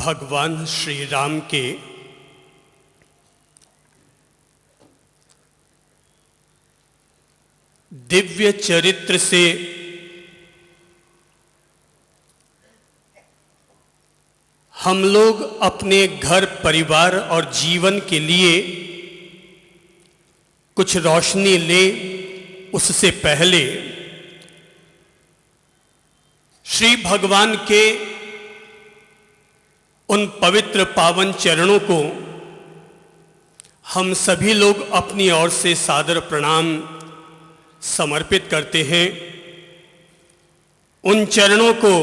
भगवान श्री राम के दिव्य चरित्र से हम लोग अपने घर परिवार और जीवन के लिए कुछ रोशनी ले, उससे पहले श्री भगवान के उन पवित्र पावन चरणों को हम सभी लोग अपनी ओर से सादर प्रणाम समर्पित करते हैं। उन चरणों को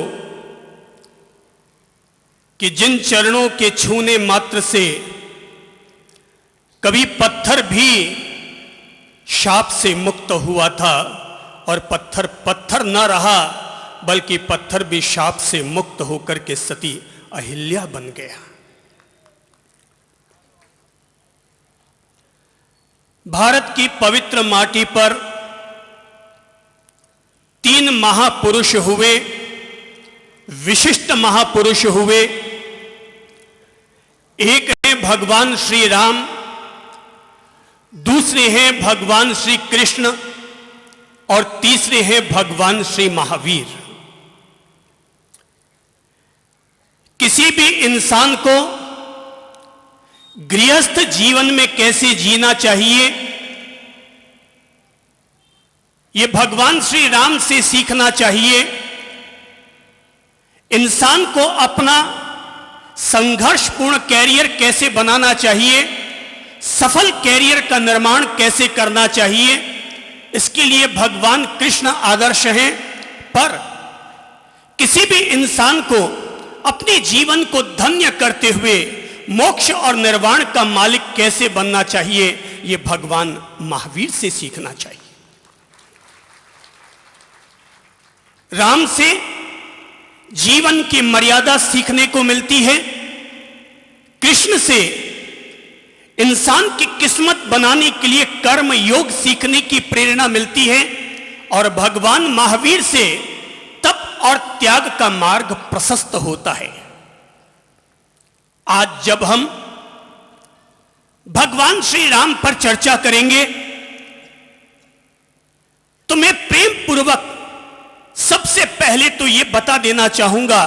कि जिन चरणों के छूने मात्र से कभी पत्थर भी शाप से मुक्त हुआ था और पत्थर पत्थर न रहा, बल्कि पत्थर भी शाप से मुक्त होकर के सती अहिल्या बन गया। भारत की पवित्र माटी पर 3 महापुरुष हुए, विशिष्ट महापुरुष हुए। एक है भगवान श्री राम, दूसरे हैं भगवान श्री कृष्ण और तीसरे हैं भगवान श्री महावीर। किसी भी इंसान को गृहस्थ जीवन में कैसे जीना चाहिए, ये भगवान श्री राम से सीखना चाहिए। इंसान को अपना संघर्षपूर्ण कैरियर कैसे बनाना चाहिए, सफल कैरियर का निर्माण कैसे करना चाहिए, इसके लिए भगवान कृष्ण आदर्श हैं। पर किसी भी इंसान को अपने जीवन को धन्य करते हुए मोक्ष और निर्वाण का मालिक कैसे बनना चाहिए, ये भगवान महावीर से सीखना चाहिए। राम से जीवन की मर्यादा सीखने को मिलती है, कृष्ण से इंसान की किस्मत बनाने के लिए कर्म योग सीखने की प्रेरणा मिलती है, और भगवान महावीर से तप और त्याग का मार्ग प्रशस्त होता है। आज जब हम भगवान श्री राम पर चर्चा करेंगे तो मैं प्रेम पूर्वक सबसे पहले तो यह बता देना चाहूंगा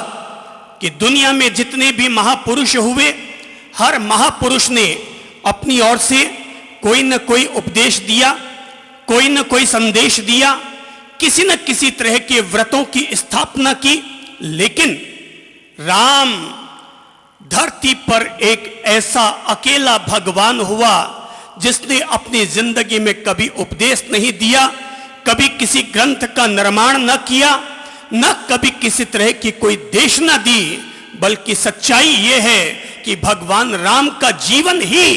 कि दुनिया में जितने भी महापुरुष हुए, हर महापुरुष ने अपनी ओर से कोई न कोई उपदेश दिया, कोई न कोई संदेश दिया, किसी न किसी तरह के व्रतों की स्थापना की। लेकिन राम धरती पर एक ऐसा अकेला भगवान हुआ जिसने अपनी जिंदगी में कभी उपदेश नहीं दिया, कभी किसी ग्रंथ का निर्माण न किया, न कभी किसी तरह की कोई देशना दी, बल्कि सच्चाई यह है कि भगवान राम का जीवन ही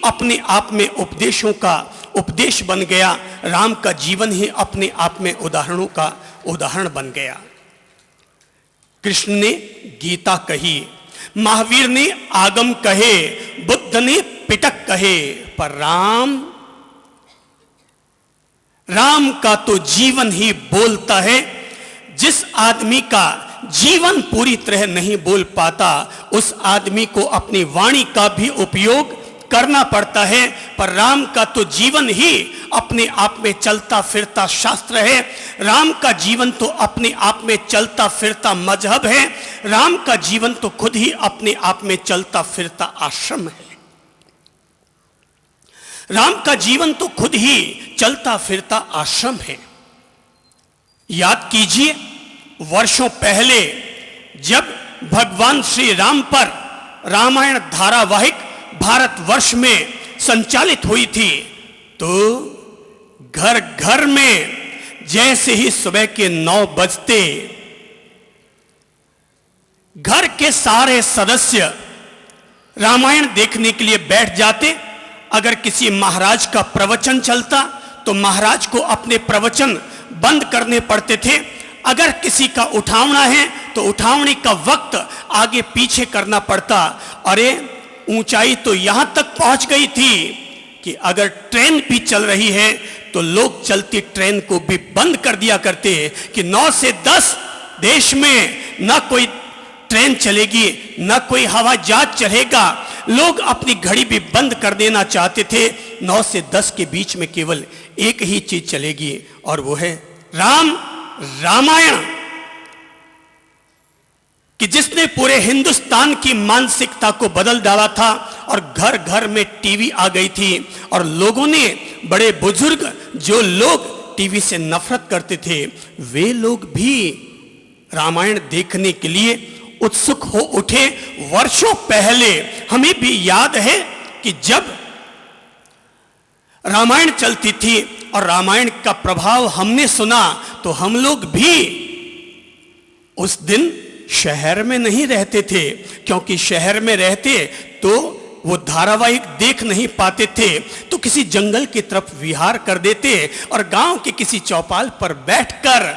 अपने आप में उपदेशों का उपदेश बन गया। राम का जीवन ही अपने आप में उदाहरणों का उदाहरण बन गया। कृष्ण ने गीता कही, महावीर ने आगम कहे, बुद्ध ने पिटक कहे, पर राम का तो जीवन ही बोलता है। जिस आदमी का जीवन पूरी तरह नहीं बोल पाता, उस आदमी को अपनी वाणी का भी उपयोग करना पड़ता है। पर राम का तो जीवन ही अपने आप में चलता फिरता शास्त्र है। राम का जीवन तो अपने आप में चलता फिरता मजहब है। राम का जीवन तो खुद ही अपने आप में चलता फिरता आश्रम है। राम का जीवन तो खुद ही चलता फिरता आश्रम है। याद कीजिए, वर्षों पहले जब भगवान श्री राम पर रामायण धारावाहिक भारतवर्ष में संचालित हुई थी, तो घर घर में जैसे ही सुबह के 9 बजते घर के सारे सदस्य रामायण देखने के लिए बैठ जाते। अगर किसी महाराज का प्रवचन चलता तो महाराज को अपने प्रवचन बंद करने पड़ते थे। अगर किसी का उठावना है तो उठावने का वक्त आगे पीछे करना पड़ता। अरे ऊंचाई तो यहां तक पहुंच गई थी कि अगर ट्रेन भी चल रही है तो लोग चलती ट्रेन को भी बंद कर दिया करते कि 9 से 10 देश में न कोई ट्रेन चलेगी, न कोई हवाई जहाज चलेगा। लोग अपनी घड़ी भी बंद कर देना चाहते थे। 9 से 10 के बीच में केवल एक ही चीज चलेगी और वो है रामायण, कि जिसने पूरे हिंदुस्तान की मानसिकता को बदल डाला था। और घर घर में टीवी आ गई थी और लोगों ने, बड़े बुजुर्ग जो लोग टीवी से नफरत करते थे, वे लोग भी रामायण देखने के लिए उत्सुक हो उठे। वर्षों पहले हमें भी याद है कि जब रामायण चलती थी और रामायण का प्रभाव हमने सुना, तो हम लोग भी उस दिन शहर में नहीं रहते थे, क्योंकि शहर में रहते तो वो धारावाहिक देख नहीं पाते थे, तो किसी जंगल की तरफ विहार कर देते और गांव के किसी चौपाल पर बैठकर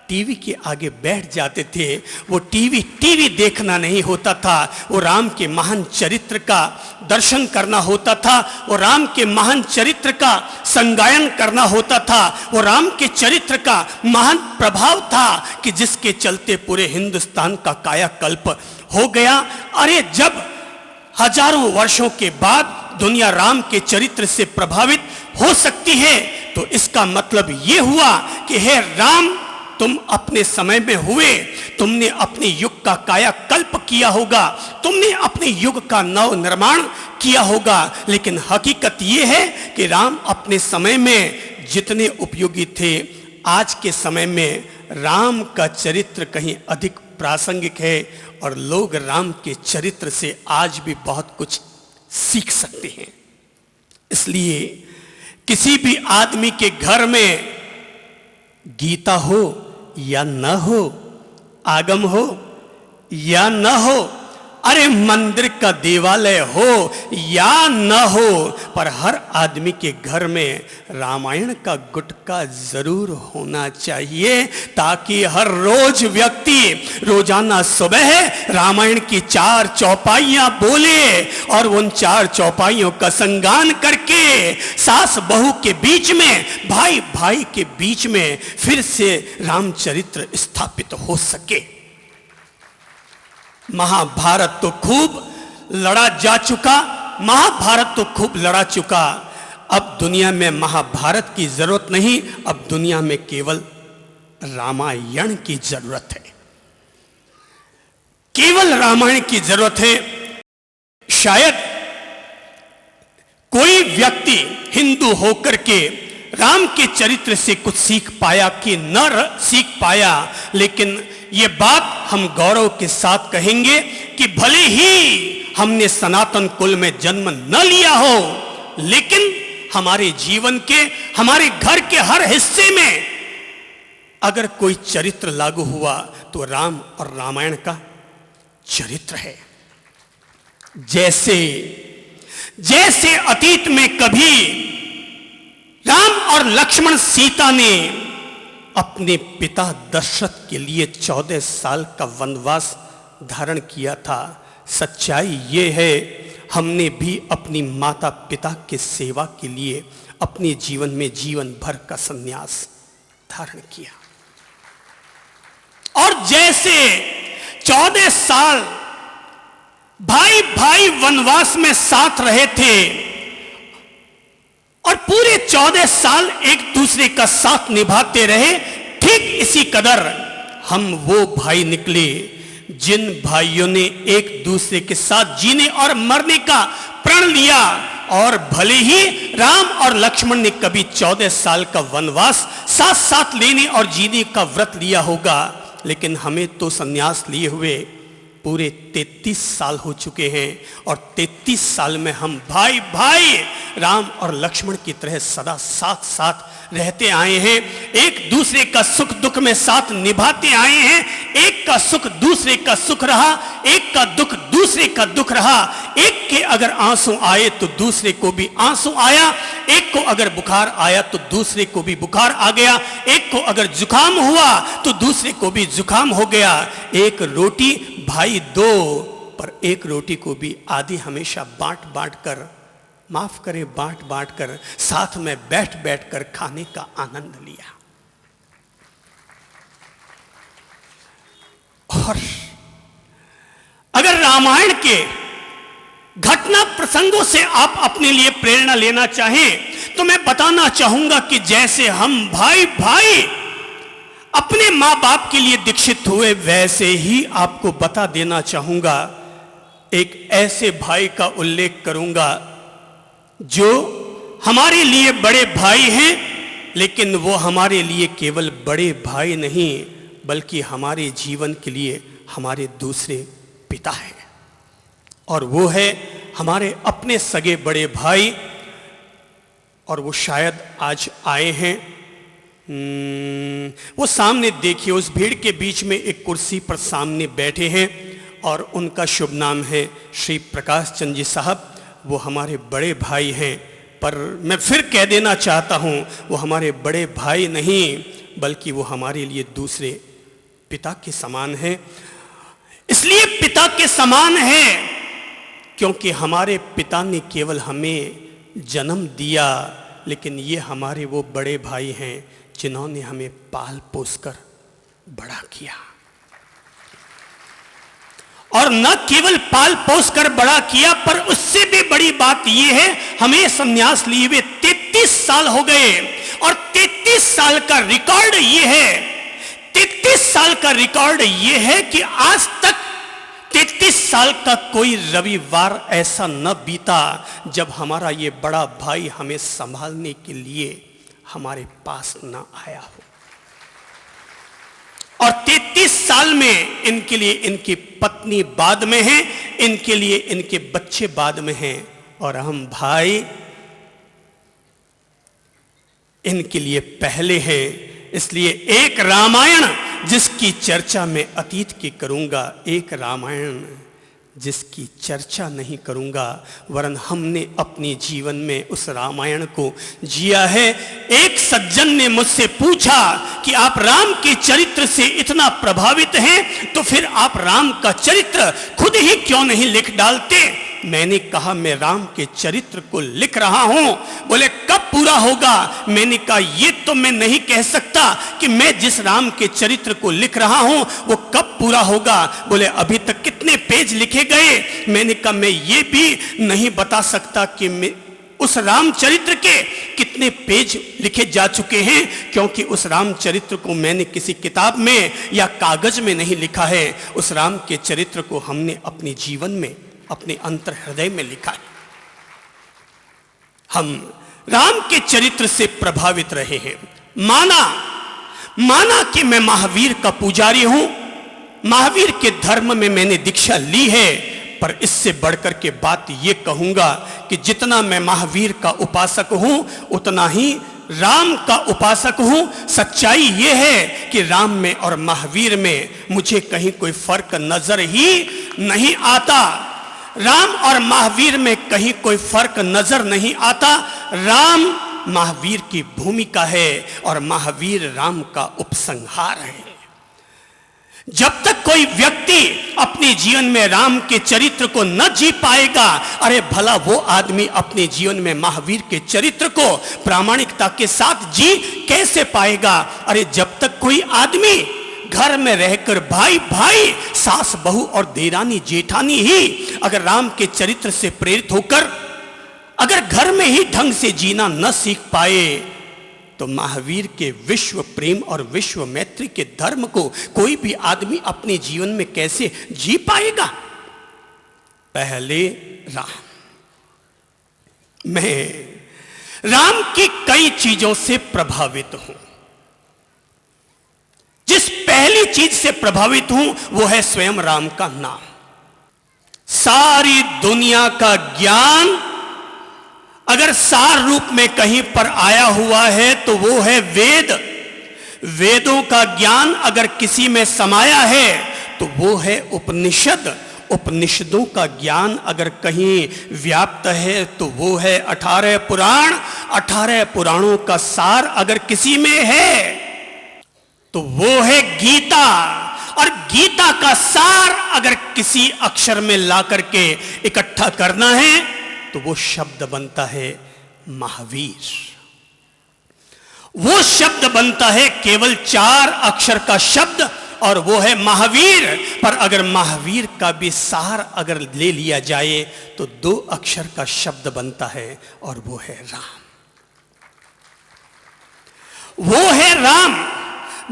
टीवी के आगे बैठ जाते थे। वो टीवी देखना नहीं होता था, वो राम के महान चरित्र का दर्शन करना होता था, वो राम के महान चरित्र का संगायन करना होता था, वो राम के चरित्र का महान प्रभाव था कि जिसके चलते पूरे हिंदुस्तान का कायाकल्प हो गया। अरे जब हजारों वर्षों के बाद दुनिया राम के चरित्र से प्रभावित हो सकती है, तो इसका मतलब यह हुआ कि हे राम, तुम अपने समय में हुए, तुमने अपने युग का कायाकल्प किया होगा, तुमने अपने युग का नव निर्माण किया होगा। लेकिन हकीकत यह है कि राम अपने समय में जितने उपयोगी थे, आज के समय में राम का चरित्र कहीं अधिक प्रासंगिक है और लोग राम के चरित्र से आज भी बहुत कुछ सीख सकते हैं। इसलिए किसी भी आदमी के घर में गीता हो या न हो, आगम हो या न हो, अरे मंदिर का देवालय हो या न हो, पर हर आदमी के घर में रामायण का गुटका जरूर होना चाहिए, ताकि हर रोज व्यक्ति रोजाना सुबह रामायण की 4 चौपाइयां बोले और उन 4 चौपाइयों का संगान करके सास बहू के बीच में, भाई भाई के बीच में फिर से रामचरित्र स्थापित हो सके। महाभारत तो खूब लड़ा जा चुका, महाभारत तो खूब लड़ा चुका। अब दुनिया में महाभारत की जरूरत नहीं, अब दुनिया में केवल रामायण की जरूरत है, केवल रामायण की जरूरत है। शायद कोई व्यक्ति हिंदू होकर के राम के चरित्र से कुछ सीख पाया कि न सीख पाया, लेकिन ये बात हम गौरव के साथ कहेंगे कि भले ही हमने सनातन कुल में जन्म न लिया हो, लेकिन हमारे जीवन के, हमारे घर के हर हिस्से में अगर कोई चरित्र लागू हुआ तो राम और रामायण का चरित्र है। जैसे अतीत में कभी राम और लक्ष्मण सीता ने अपने पिता दशरथ के लिए 14 साल का वनवास धारण किया था, सच्चाई ये है हमने भी अपनी माता पिता के सेवा के लिए अपने जीवन में जीवन भर का संन्यास धारण किया। और जैसे 14 साल भाई भाई वनवास में साथ रहे थे और पूरे 14 साल एक दूसरे का साथ निभाते रहे, ठीक इसी कदर हम वो भाई निकले जिन भाइयों ने एक दूसरे के साथ जीने और मरने का प्रण लिया। और भले ही राम और लक्ष्मण ने कभी 14 साल का वनवास साथ साथ लेने और जीने का व्रत लिया होगा, लेकिन हमें तो संन्यास लिए हुए पूरे 33 साल हो चुके हैं और 33 साल में हम भाई भाई राम और लक्ष्मण की तरह सदा साथ साथ रहते आए हैं, एक दूसरे का सुख दुख में साथ निभाते आए हैं। एक का सुख दूसरे का सुख रहा, एक का दुख दूसरे का दुख रहा, एक के अगर आंसू आए तो दूसरे को भी आंसू आया, एक को अगर बुखार आया तो दूसरे को भी बुखार आ गया, एक को अगर जुकाम हुआ तो दूसरे को भी जुकाम हो गया। एक रोटी भाई 2, पर एक रोटी को भी आधी हमेशा बांट बांट कर, माफ करे बांट बांट कर, साथ में बैठ बैठ कर खाने का आनंद लिया। और रामायण के घटना प्रसंगों से आप अपने लिए प्रेरणा लेना चाहें तो मैं बताना चाहूंगा कि जैसे हम भाई भाई अपने मां बाप के लिए दीक्षित हुए, वैसे ही आपको बता देना चाहूंगा, एक ऐसे भाई का उल्लेख करूंगा जो हमारे लिए बड़े भाई हैं, लेकिन वो हमारे लिए केवल बड़े भाई नहीं बल्कि हमारे जीवन के लिए हमारे दूसरे पिता हैं। और वो है हमारे अपने सगे बड़े भाई, और वो शायद आज आए हैं। वो सामने देखिए, उस भीड़ के बीच में एक कुर्सी पर सामने बैठे हैं और उनका शुभ नाम है श्री प्रकाश चंद जी साहब। वो हमारे बड़े भाई हैं, पर मैं फिर कह देना चाहता हूं, वो हमारे बड़े भाई नहीं बल्कि वो हमारे लिए दूसरे पिता के समान हैं। इसलिए पिता के समान है क्योंकि हमारे पिता ने केवल हमें जन्म दिया, लेकिन ये हमारे वो बड़े भाई हैं जिन्होंने हमें पाल पोस कर बड़ा किया। और न केवल पाल पोस कर बड़ा किया, पर उससे भी बड़ी बात यह है, हमें संन्यास लिए हुए 33 साल हो गए और 33 साल का रिकॉर्ड यह है, 33 साल का रिकॉर्ड यह है कि आज तक 33 साल का कोई रविवार ऐसा न बीता जब हमारा ये बड़ा भाई हमें संभालने के लिए हमारे पास न आया हो। और 33 साल में इनके लिए इनकी पत्नी बाद में है, इनके लिए इनके बच्चे बाद में हैं, और हम भाई इनके लिए पहले हैं। इसलिए एक रामायण जिसकी चर्चा मैं अतीत की करूंगा, एक रामायण जिसकी चर्चा नहीं करूंगा, वरन हमने अपने जीवन में उस रामायण को जिया है। एक सज्जन ने मुझसे पूछा कि आप राम के चरित्र से इतना प्रभावित हैं, तो फिर आप राम का चरित्र खुद ही क्यों नहीं लिख डालते? मैंने कहा, मैं राम के चरित्र को लिख रहा हूं। बोले कब पूरा होगा? मैंने कहा, ये तो मैं नहीं कह सकता कि मैं जिस राम के चरित्र को लिख रहा हूं वो कब पूरा होगा। बोले अभी तक कितने पेज लिखे गए? मैंने कहा, मैं ये भी नहीं बता सकता कि मैं उस रामचरित्र के कितने पेज लिखे जा चुके हैं, क्योंकि उस रामचरित्र को मैंने किसी किताब में या कागज में नहीं लिखा है। उस राम के चरित्र को हमने अपने जीवन में, अपने अंतर हृदय में लिखा है। हम राम के चरित्र से प्रभावित रहे हैं। माना कि मैं महावीर का पुजारी हूं, महावीर के धर्म में मैंने दीक्षा ली है, पर इससे बढ़कर के बात यह कहूंगा कि जितना मैं महावीर का उपासक हूं उतना ही राम का उपासक हूं। सच्चाई यह है कि राम में और महावीर में मुझे कहीं कोई फर्क नजर ही नहीं आता। राम और महावीर में कहीं कोई फर्क नजर नहीं आता। राम महावीर की भूमिका है और महावीर राम का उपसंहार है। जब तक कोई व्यक्ति अपने जीवन में राम के चरित्र को न जी पाएगा, अरे भला वो आदमी अपने जीवन में महावीर के चरित्र को प्रामाणिकता के साथ जी कैसे पाएगा? अरे जब तक कोई आदमी घर में रहकर भाई भाई, सास बहू और देरानी जेठानी ही अगर राम के चरित्र से प्रेरित होकर अगर घर में ही ढंग से जीना न सीख पाए, तो महावीर के विश्व प्रेम और विश्व मैत्री के धर्म को कोई भी आदमी अपने जीवन में कैसे जी पाएगा? पहले राम। मैं राम की कई चीजों से प्रभावित हूं। जिस पहली चीज से प्रभावित हूं वो है स्वयं राम का नाम। सारी दुनिया का ज्ञान अगर सार रूप में कहीं पर आया हुआ है तो वो है वेद। वेदों का ज्ञान अगर किसी में समाया है तो वो है उपनिषद। उपनिषदों का ज्ञान अगर कहीं व्याप्त है तो वो है 18 पुराण। 18 पुराणों का सार अगर किसी में है तो वो है गीता। और गीता का सार अगर किसी अक्षर में ला करके इकट्ठा करना है तो वो शब्द बनता है महावीर। वो शब्द बनता है केवल 4 अक्षर का शब्द और वो है महावीर। पर अगर महावीर का भी सार अगर ले लिया जाए तो 2 अक्षर का शब्द बनता है और वो है राम। वो है राम।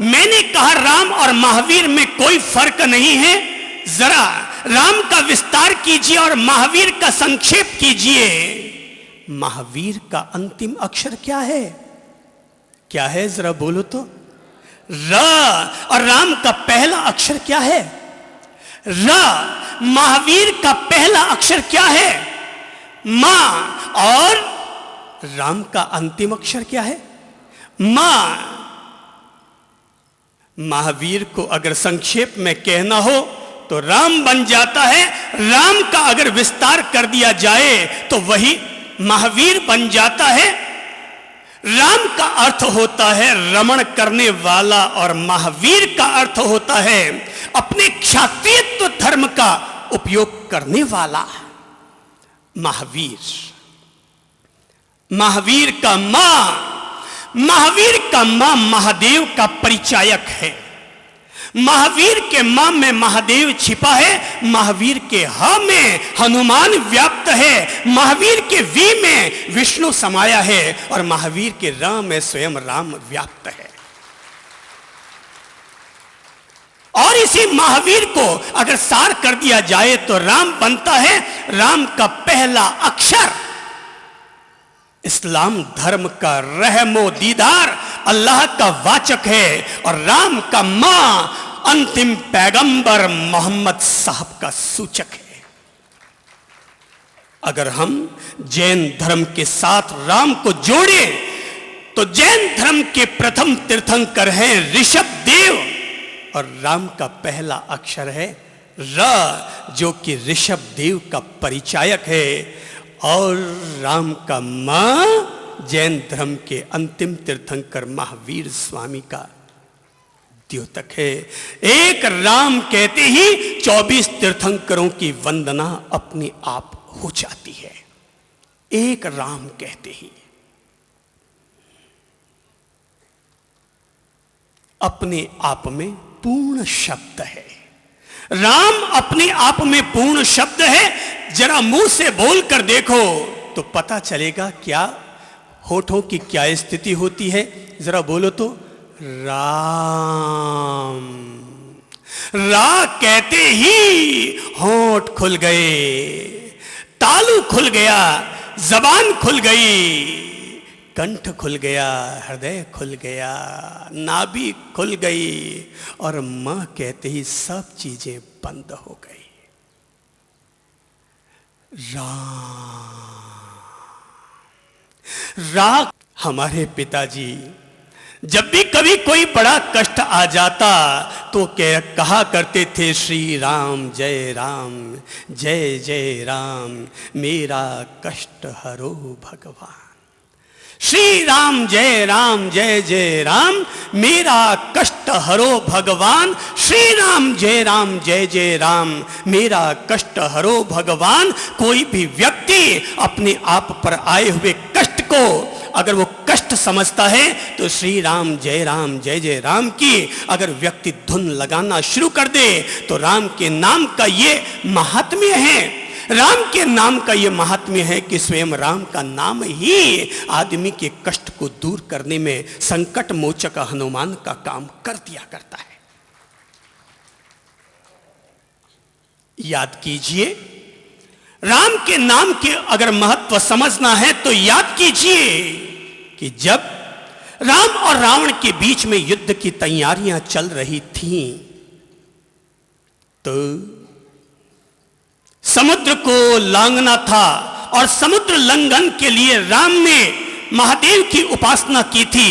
मैंने कहा राम और महावीर में कोई फर्क नहीं है। जरा राम का विस्तार कीजिए और महावीर का संक्षेप कीजिए। महावीर का अंतिम अक्षर क्या है? क्या है जरा बोलो तो? र। और राम का पहला अक्षर क्या है? र। महावीर का पहला अक्षर क्या है? मां। और राम का अंतिम अक्षर क्या है? मां। महावीर को अगर संक्षेप में कहना हो तो राम बन जाता है। राम का अगर विस्तार कर दिया जाए तो वही महावीर बन जाता है। राम का अर्थ होता है रमण करने वाला और महावीर का अर्थ होता है अपने क्षत्रियत्व धर्म का उपयोग करने वाला। महावीर। महावीर का मां। महावीर का मां महादेव का परिचायक है। महावीर के मां में महादेव छिपा है। महावीर के ह में हनुमान व्याप्त है। महावीर के वी में विष्णु समाया है और महावीर के राम में स्वयं राम व्याप्त है। और इसी महावीर को अगर सार कर दिया जाए तो राम बनता है। राम का पहला अक्षर इस्लाम धर्म का रहमो दीदार अल्लाह का वाचक है और राम का मां अंतिम पैगंबर मोहम्मद साहब का सूचक है। अगर हम जैन धर्म के साथ राम को जोड़े तो जैन धर्म के प्रथम तीर्थंकर हैं ऋषभ देव और राम का पहला अक्षर है र, जो कि ऋषभ देव का परिचायक है। और राम का मां जैन धर्म के अंतिम तीर्थंकर महावीर स्वामी का द्योतक है। एक राम कहते ही 24 तीर्थंकरों की वंदना अपने आप हो जाती है। एक राम कहते ही अपने आप में पूर्ण शब्द है। राम अपने आप में पूर्ण शब्द है। जरा मुंह से बोल कर देखो तो पता चलेगा क्या होठों की क्या स्थिति होती है। जरा बोलो तो राम। रा कहते ही होठ खुल गए, तालू खुल गया, जबान खुल गई, कंठ खुल गया, हृदय खुल गया, नाभि खुल गई और मां कहते ही सब चीजें बंद हो गई। राम। हमारे पिताजी जब भी कभी कोई बड़ा कष्ट आ जाता तो कहा करते थे श्री राम जय राम, जय जय राम, मेरा कष्ट हरो भगवान। श्री राम जय राम, जय जय राम, मेरा कष्ट हरो भगवान। श्री राम जय राम, जय जय राम, मेरा कष्ट हरो भगवान। कोई भी व्यक्ति अपने आप पर आए हुए कष्ट को अगर वो कष्ट समझता है तो श्री राम जय जय राम की अगर व्यक्ति धुन लगाना शुरू कर दे तो राम के नाम का ये महात्म्य है। राम के नाम का यह महात्म्य है कि स्वयं राम का नाम ही आदमी के कष्ट को दूर करने में संकट मोचक हनुमान का काम कर दिया करता है। याद कीजिए, राम के नाम के अगर महत्व समझना है तो याद कीजिए कि जब राम और रावण के बीच में युद्ध की तैयारियां चल रही थीं तो समुद्र को लांघना था और समुद्र लंघन के लिए राम ने महादेव की उपासना की थी।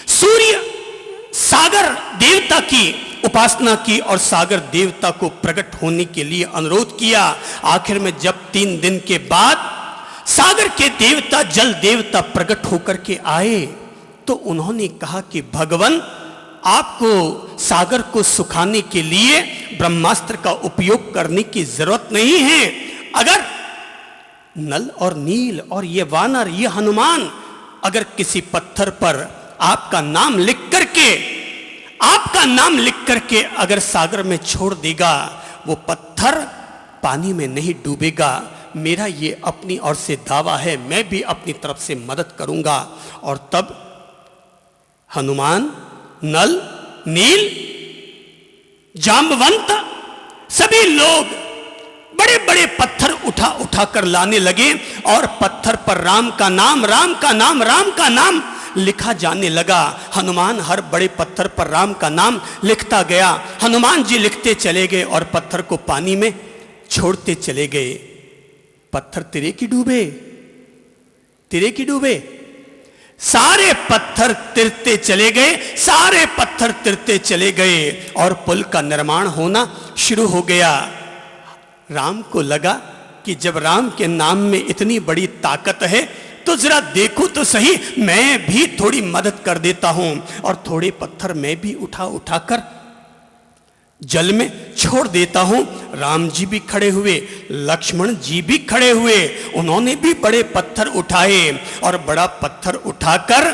सूर्य सागर देवता की उपासना की और सागर देवता को प्रकट होने के लिए अनुरोध किया। आखिर में जब 3 दिन के बाद सागर के देवता जल देवता प्रकट होकर के आए तो उन्होंने कहा कि भगवान, आपको सागर को सुखाने के लिए ब्रह्मास्त्र का उपयोग करने की जरूरत नहीं है। अगर नल और नील और ये वानर, ये हनुमान अगर किसी पत्थर पर आपका नाम लिख करके आपका नाम लिख करके अगर सागर में छोड़ देगा, वो पत्थर पानी में नहीं डूबेगा। मेरा ये अपनी ओर से दावा है, मैं भी अपनी तरफ से मदद करूंगा। और तब हनुमान, नल, नील, जांबवंत सभी लोग बड़े बड़े पत्थर उठा उठा कर लाने लगे और पत्थर पर राम का नाम, राम का नाम, राम का नाम लिखा जाने लगा। हनुमान हर बड़े पत्थर पर राम का नाम लिखता गया। हनुमान जी लिखते चले गए और पत्थर को पानी में छोड़ते चले गए। पत्थर तिरे की डूबे, तिरे की डूबे, सारे पत्थर तिरते चले गए, सारे पत्थर तिरते चले गए और पुल का निर्माण होना शुरू हो गया। राम को लगा कि जब राम के नाम में इतनी बड़ी ताकत है तो जरा देखो तो सही, मैं भी थोड़ी मदद कर देता हूं और थोड़े पत्थर मैं भी उठा उठा कर जल में छोड़ देता हूं। राम जी भी खड़े हुए, लक्ष्मण जी भी खड़े हुए, उन्होंने भी बड़े पत्थर उठाए और बड़ा पत्थर उठाकर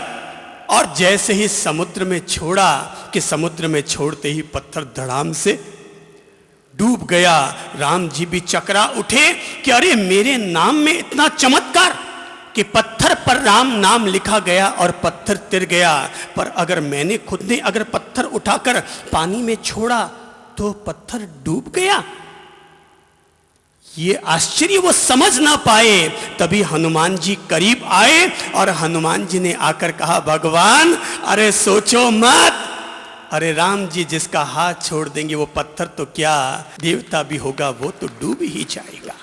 और जैसे ही समुद्र में छोड़ा कि समुद्र में छोड़ते ही पत्थर धड़ाम से डूब गया। राम जी भी चकरा उठे कि अरे मेरे नाम में इतना चमत्कार कि पत्थर पर राम नाम लिखा गया और पत्थर तिर गया, पर अगर मैंने खुद ने अगर पत्थर उठाकर पानी में छोड़ा तो पत्थर डूब गया। ये आश्चर्य वो समझ ना पाए। तभी हनुमान जी करीब आए और हनुमान जी ने आकर कहा, भगवान अरे सोचो मत, अरे राम जी जिसका हाथ छोड़ देंगे वो पत्थर तो क्या देवता भी होगा, वो तो डूब ही जाएगा।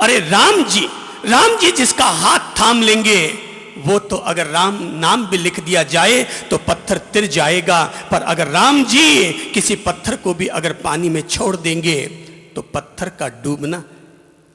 अरे राम जी जिसका हाथ थाम लेंगे वो तो अगर राम नाम भी लिख दिया जाए तो पत्थर तिर जाएगा, पर अगर राम जी किसी पत्थर को भी अगर पानी में छोड़ देंगे तो पत्थर का डूबना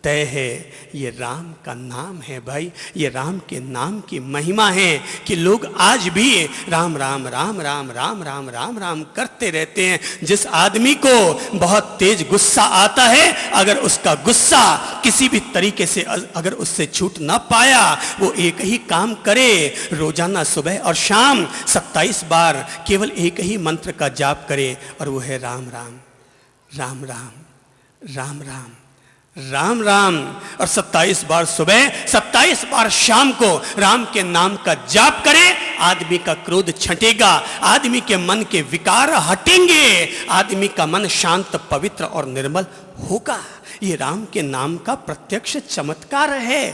तय है। ये राम का नाम है भाई, ये राम के नाम की महिमा है कि लोग आज भी राम राम राम राम राम राम राम राम करते रहते हैं। जिस आदमी को बहुत तेज गुस्सा आता है, अगर उसका गुस्सा किसी भी तरीके से अगर उससे छूट ना पाया, वो एक ही काम करे, रोजाना सुबह और शाम 27 बार केवल एक ही मंत्र का जाप करे और वो है राम राम राम राम राम राम राम राम। और 27 बार सुबह 27 बार शाम को राम के नाम का जाप करे, आदमी का क्रोध छंटेगा, आदमी के मन के विकार हटेंगे, आदमी का मन शांत, पवित्र और निर्मल होगा। ये राम के नाम का प्रत्यक्ष चमत्कार है,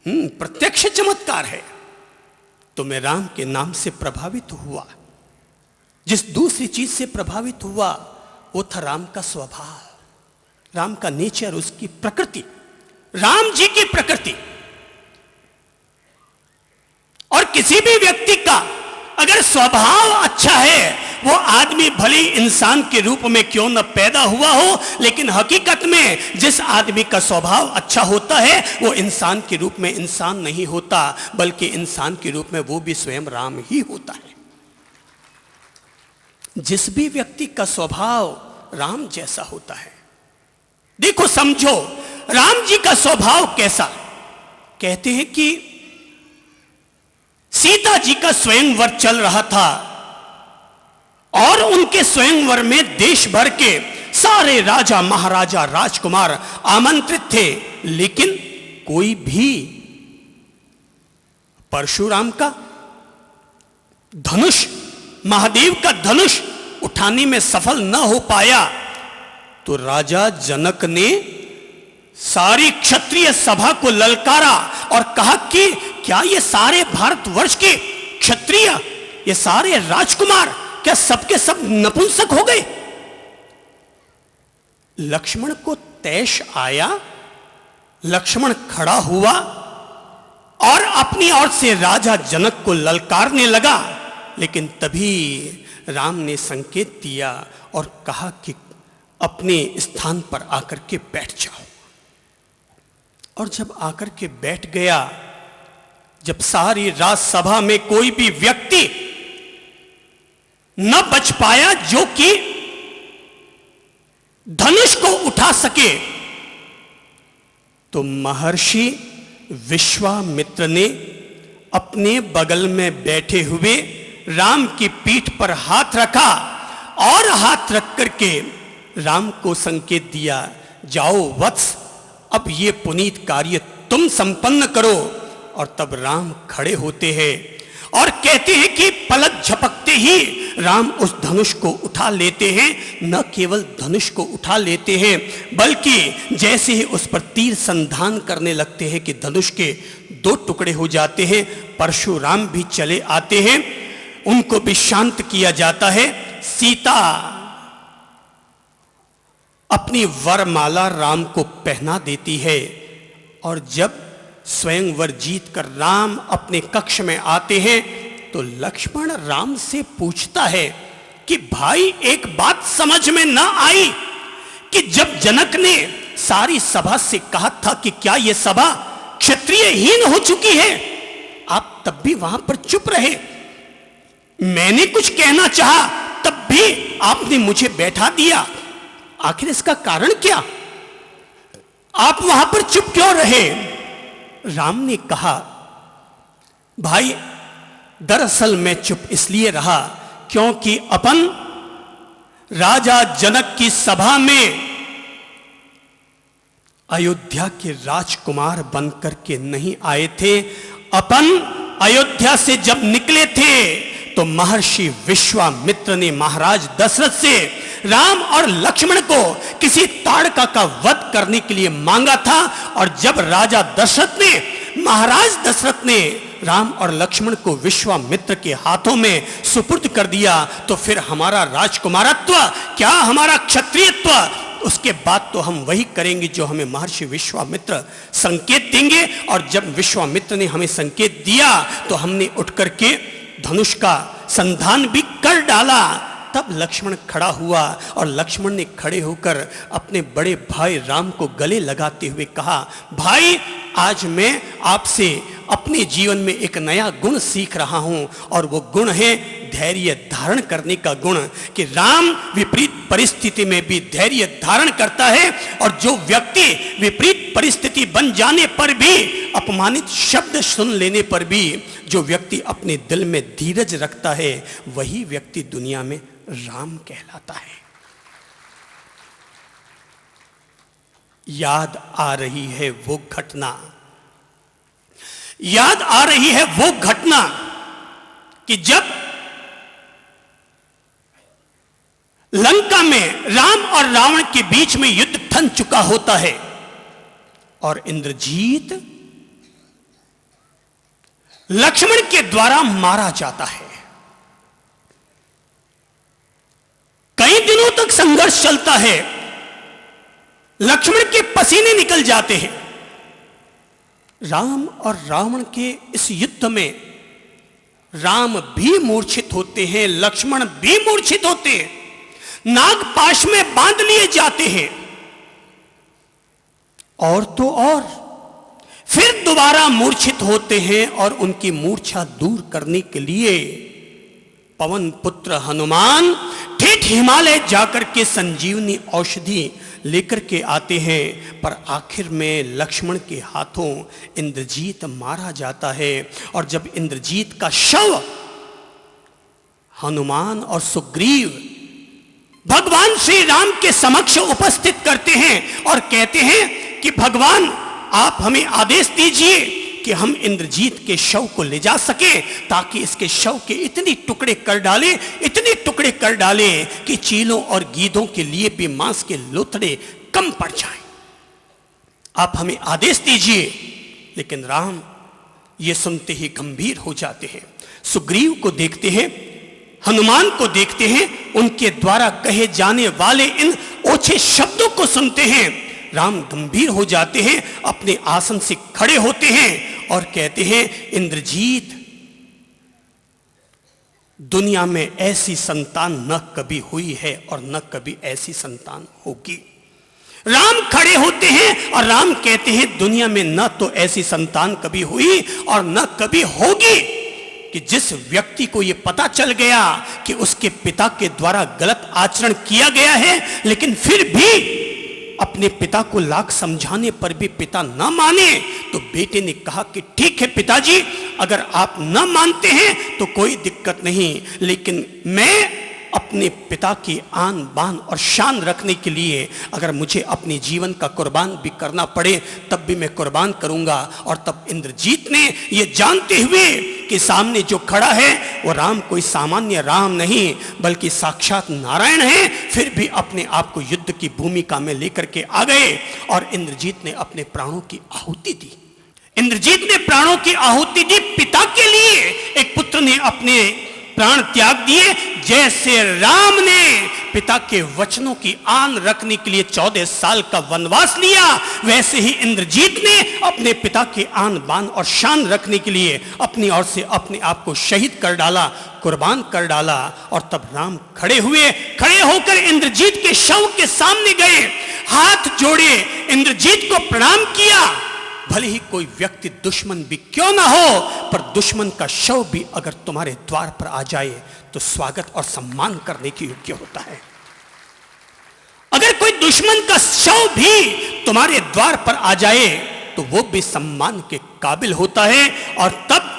प्रत्यक्ष चमत्कार है। तो मैं राम के नाम से प्रभावित हुआ। जिस दूसरी चीज से प्रभावित हुआ वो था राम का स्वभाव, राम का नेचर, उसकी प्रकृति, राम जी की प्रकृति। और किसी भी व्यक्ति का अगर स्वभाव अच्छा है, वो आदमी भले इंसान के रूप में क्यों न पैदा हुआ हो, लेकिन हकीकत में जिस आदमी का स्वभाव अच्छा होता है वो इंसान के रूप में इंसान नहीं होता, बल्कि इंसान के रूप में वो भी स्वयं राम ही होता है। जिस भी व्यक्ति का स्वभाव राम जैसा होता है, देखो समझो राम जी का स्वभाव कैसा। कहते हैं कि सीता जी का स्वयंवर चल रहा था और उनके स्वयंवर में देश भर के सारे राजा महाराजा राजकुमार आमंत्रित थे, लेकिन कोई भी परशुराम का धनुष, महादेव का धनुष उठाने में सफल न हो पाया। तो राजा जनक ने सारी क्षत्रिय सभा को ललकारा और कहा कि क्या ये सारे भारतवर्ष के क्षत्रिय, ये सारे राजकुमार क्या सबके सब नपुंसक हो गए? लक्ष्मण को तैश आया, लक्ष्मण खड़ा हुआ और अपनी ओर से राजा जनक को ललकारने लगा, लेकिन तभी राम ने संकेत दिया और कहा कि अपने स्थान पर आकर के बैठ जाओ। और जब आकर के बैठ गया, जब सारी राजसभा में कोई भी व्यक्ति न बच पाया जो कि धनुष को उठा सके, तो महर्षि विश्वामित्र ने अपने बगल में बैठे हुए राम की पीठ पर हाथ रखा और हाथ रख करके राम को संकेत दिया, जाओ वत्स, अब ये पुनीत कार्य तुम संपन्न करो। और तब राम खड़े होते हैं और कहते हैं कि पलक झपकते ही राम उस धनुष को उठा लेते हैं। न केवल धनुष को उठा लेते हैं, बल्कि जैसे ही उस पर तीर संधान करने लगते हैं कि धनुष के 2 टुकड़े हो जाते हैं। परशुराम भी चले आते हैं, उनको भी शांत किया जाता है। सीता अपनी वरमाला राम को पहना देती है और जब स्वयंवर जीत कर राम अपने कक्ष में आते हैं तो लक्ष्मण राम से पूछता है कि भाई, एक बात समझ में न आई कि जब जनक ने सारी सभा से कहा था कि क्या यह सभा क्षत्रियहीन हो चुकी है, आप तब भी वहां पर चुप रहे। मैंने कुछ कहना चाहा तब भी आपने मुझे बैठा दिया। आखिर इसका कारण क्या? आप वहां पर चुप क्यों रहे? राम ने कहा, भाई दरअसल मैं चुप इसलिए रहा क्योंकि अपन राजा जनक की सभा में अयोध्या के राजकुमार बनकर के नहीं आए थे। अपन अयोध्या से जब निकले थे तो महर्षि विश्वामित्र ने महाराज दशरथ से राम और लक्ष्मण को किसी ताड़का का वध करने के लिए मांगा था। और जब राजा दशरथ ने, महाराज दशरथ ने राम और लक्ष्मण को विश्वामित्र के हाथों में सुपुर्द कर दिया, तो फिर हमारा राजकुमारत्व क्या, हमारा क्षत्रियत्व, उसके बाद तो हम वही करेंगे जो हमें महर्षि विश्वामित्र संकेत देंगे। और जब विश्वामित्र ने हमें संकेत दिया तो हमने उठ करके धनुष का संधान भी कर डाला। तब लक्ष्मण खड़ा हुआ और लक्ष्मण ने खड़े होकर अपने बड़े भाई राम को गले लगाते हुए कहा, भाई आज मैं आपसे अपने जीवन में एक नया गुण सीख रहा हूं और वो गुण है धैर्य धारण करने का गुण, कि राम विपरीत परिस्थिति में भी धैर्य धारण करता है। और जो व्यक्ति विपरीत परिस्थिति बन जाने पर भी, अपमानित शब्द सुन लेने पर भी जो व्यक्ति अपने दिल में धीरज रखता है, वही व्यक्ति दुनिया में राम कहलाता है। याद आ रही है वो घटना, याद आ रही है वो घटना कि जब लंका में राम और रावण के बीच में युद्ध थम चुका होता है और इंद्रजीत लक्ष्मण के द्वारा मारा जाता है। कई दिनों तक संघर्ष चलता है, लक्ष्मण के पसीने निकल जाते हैं। राम और रावण के इस युद्ध में राम भी मूर्छित होते हैं, लक्ष्मण भी मूर्छित होते हैं, नागपाश में बांध लिए जाते हैं। और तो और फिर दोबारा मूर्छित होते हैं और उनकी मूर्छा दूर करने के लिए पवन पुत्र हनुमान ठेठ हिमालय जाकर के संजीवनी औषधि लेकर के आते हैं। पर आखिर में लक्ष्मण के हाथों इंद्रजीत मारा जाता है। और जब इंद्रजीत का शव हनुमान और सुग्रीव भगवान श्री राम के समक्ष उपस्थित करते हैं और कहते हैं कि भगवान आप हमें आदेश दीजिए कि हम इंद्रजीत के शव को ले जा सके, ताकि इसके शव के इतने टुकड़े कर डालें, इतने टुकड़े कर डालें कि चीलों और गीदों के लिए भी मांस के लोथड़े कम पड़ जाएं। आप हमें आदेश दीजिए। लेकिन राम ये सुनते ही गंभीर हो जाते हैं। सुग्रीव को देखते हैं, हनुमान को देखते हैं, उनके द्वारा कहे जाने वाले इन ओछे शब्दों को सुनते हैं। राम गंभीर हो जाते हैं, अपने आसन से खड़े होते हैं और कहते हैं, इंद्रजीत, दुनिया में ऐसी संतान न कभी हुई है और न कभी ऐसी संतान होगी। राम खड़े होते हैं और राम कहते हैं, दुनिया में न तो ऐसी संतान कभी हुई और न कभी होगी कि जिस व्यक्ति को यह पता चल गया कि उसके पिता के द्वारा गलत आचरण किया गया है, लेकिन फिर भी अपने पिता को लाख समझाने पर भी पिता न माने तो बेटे ने कहा कि ठीक है पिताजी, अगर आप न मानते हैं तो कोई दिक्कत नहीं, लेकिन मैं अपने पिता की आन बान और शान रखने के लिए अगर मुझे अपने जीवन का कुर्बान भी करना पड़े तब भी मैं कुर्बान करूंगा। और तब इंद्रजीत ने ये जानते हुए कि सामने जो खड़ा है वो राम कोई सामान्य राम नहीं बल्कि साक्षात नारायण है, फिर भी अपने आप को युद्ध की भूमिका में लेकर के आ गए और इंद्रजीत ने अपने प्राणों की आहुति दी। इंद्रजीत ने प्राणों की आहुति दी पिता के लिए। एक पुत्र ने अपने प्राण त्याग दिए। जैसे राम ने पिता के वचनों की आन रखने के लिए 14 साल का वनवास लिया, वैसे ही इंद्रजीत ने अपने पिता के आन बान और शान रखने के लिए अपनी ओर से अपने आप को शहीद कर डाला, कुर्बान कर डाला। और तब राम खड़े हुए, खड़े होकर इंद्रजीत के शव के सामने गए, हाथ जोड़े, इंद्रजीत को प्रणाम किया। भले ही कोई व्यक्ति दुश्मन भी क्यों ना हो, पर दुश्मन का शव भी अगर तुम्हारे द्वार पर आ जाए तो स्वागत और सम्मान करने के योग्य होता है। अगर कोई दुश्मन का शव भी तुम्हारे द्वार पर आ जाए तो वो भी सम्मान के काबिल होता है। और तब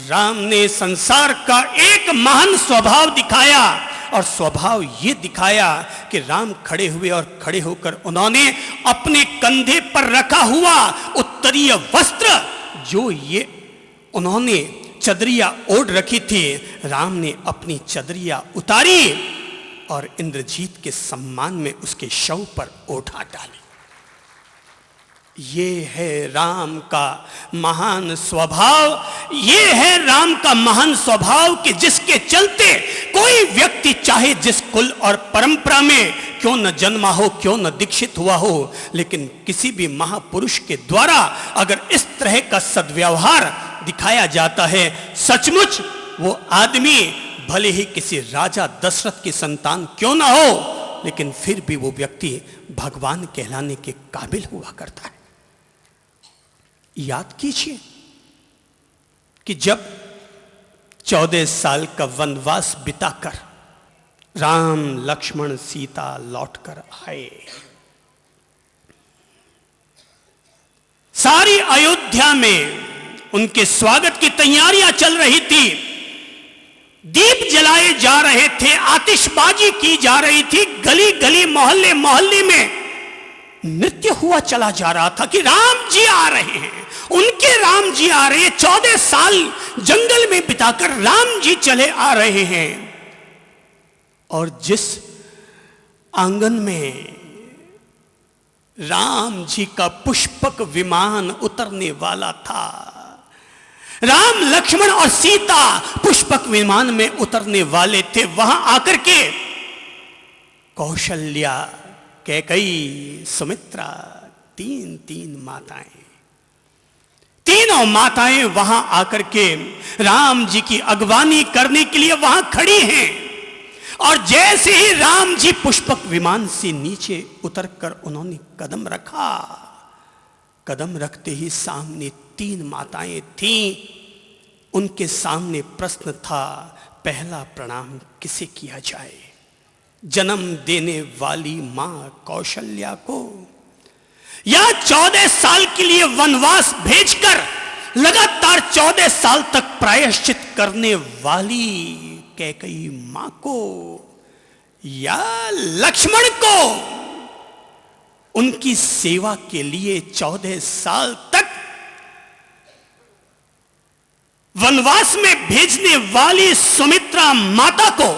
राम ने संसार का एक महान स्वभाव दिखाया, और स्वभाव ये दिखाया कि राम खड़े हुए और खड़े होकर उन्होंने अपने कंधे पर रखा हुआ उत्तरीय वस्त्र, जो ये उन्होंने चदरिया ओढ़ रखी थी, राम ने अपनी चदरिया उतारी और इंद्रजीत के सम्मान में उसके शव पर ओढ़ा डाली। ये है राम का महान स्वभाव। ये है राम का महान स्वभाव कि जिसके चलते कोई व्यक्ति चाहे जिस कुल और परंपरा में क्यों न जन्मा हो, क्यों न दीक्षित हुआ हो, लेकिन किसी भी महापुरुष के द्वारा अगर इस तरह का सद्व्यवहार दिखाया जाता है, सचमुच वो आदमी भले ही किसी राजा दशरथ की संतान क्यों ना हो, लेकिन फिर भी वो व्यक्ति भगवान कहलाने के काबिल हुआ करता है। याद कीजिए कि जब 14 साल का वनवास बिताकर राम लक्ष्मण सीता लौटकर आए, सारी अयोध्या में उनके स्वागत की तैयारियां चल रही थी, दीप जलाए जा रहे थे, आतिशबाजी की जा रही थी, गली गली मोहल्ले मोहल्ले में नृत्य हुआ चला जा रहा था कि राम जी आ रहे हैं, उनके राम जी आ रहे हैं। 14 साल जंगल में बिताकर राम जी चले आ रहे हैं। और जिस आंगन में राम जी का पुष्पक विमान उतरने वाला था, राम लक्ष्मण और सीता पुष्पक विमान में उतरने वाले थे, वहां आकर के कौशल्या, कैकेयी, सुमित्रा, तीन माताएं, तीनों माताएं वहां आकर के राम जी की अगवानी करने के लिए वहां खड़ी हैं। और जैसे ही राम जी पुष्पक विमान से नीचे उतरकर उन्होंने कदम रखा, कदम रखते ही सामने 3 माताएं थीं। उनके सामने प्रश्न था, पहला प्रणाम किसे किया जाए? जन्म देने वाली मां कौशल्या को, या 14 साल के लिए वनवास भेजकर लगातार 14 साल तक प्रायश्चित करने वाली कैकेयी मां को, या लक्ष्मण को उनकी सेवा के लिए 14 साल तक वनवास में भेजने वाली सुमित्रा माता को?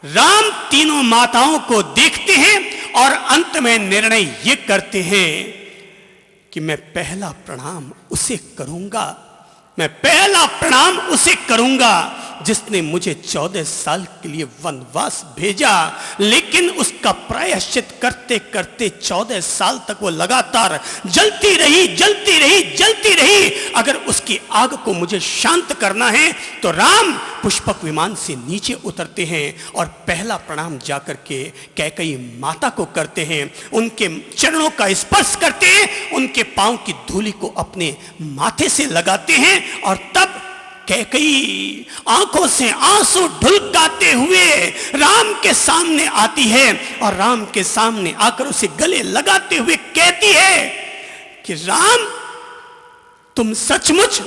राम तीनों माताओं को देखते हैं और अंत में निर्णय ये करते हैं कि मैं पहला प्रणाम उसे करूंगा, मैं पहला प्रणाम उसे करूंगा जिसने मुझे 14 साल के लिए वनवास भेजा। लेकिन उसका प्रायश्चित करते करते 14 साल तक वो लगातार जलती रही, जलती रही, जलती रही। अगर उसकी आग को मुझे शांत करना है तो राम पुष्पक विमान से नीचे उतरते हैं और पहला प्रणाम जाकर के कैकेयी माता को करते हैं, उनके चरणों का स्पर्श करते हैं, उनके पांव की धूलि को अपने माथे से लगाते हैं। और तब कैकई आंखों से आंसू ढुलकाते हुए राम के सामने आती है और राम के सामने आकर उसे गले लगाते हुए कहती है कि राम, तुम सचमुच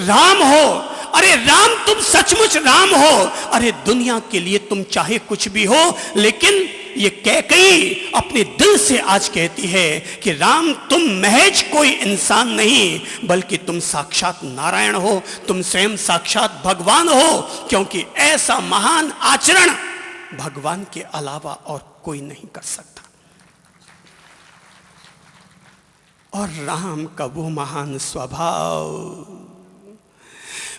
राम हो। अरे राम, तुम सचमुच राम हो। अरे दुनिया के लिए तुम चाहे कुछ भी हो, लेकिन ये कैकई अपने दिल से आज कहती है कि राम, तुम महज कोई इंसान नहीं, बल्कि तुम साक्षात नारायण हो, तुम स्वयं साक्षात भगवान हो, क्योंकि ऐसा महान आचरण भगवान के अलावा और कोई नहीं कर सकता। और राम का वो महान स्वभाव,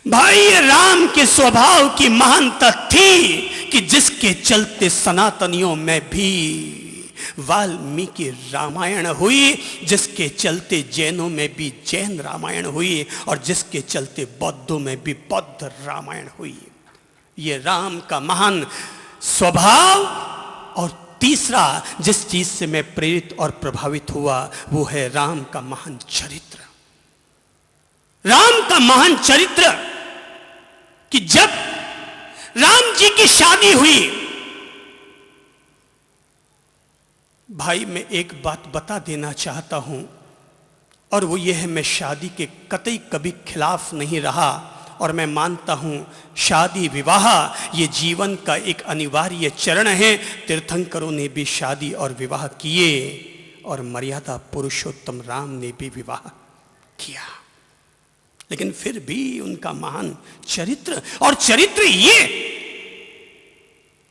भाई राम के स्वभाव की महानता थी कि जिसके चलते सनातनियों में भी वाल्मीकि रामायण हुई, जिसके चलते जैनों में भी जैन रामायण हुई और जिसके चलते बौद्धों में भी बौद्ध रामायण हुई। ये राम का महान स्वभाव। और तीसरा जिस चीज से मैं प्रेरित और प्रभावित हुआ वो है राम का महान चरित्र। राम का महान चरित्र कि जब राम जी की शादी हुई, भाई मैं एक बात बता देना चाहता हूं, और वो ये है, मैं शादी के कतई कभी खिलाफ नहीं रहा, और मैं मानता हूं शादी विवाह ये जीवन का एक अनिवार्य चरण है। तीर्थंकरों ने भी शादी और विवाह किए और मर्यादा पुरुषोत्तम राम ने भी विवाह किया, लेकिन फिर भी उनका महान चरित्र, और चरित्र ये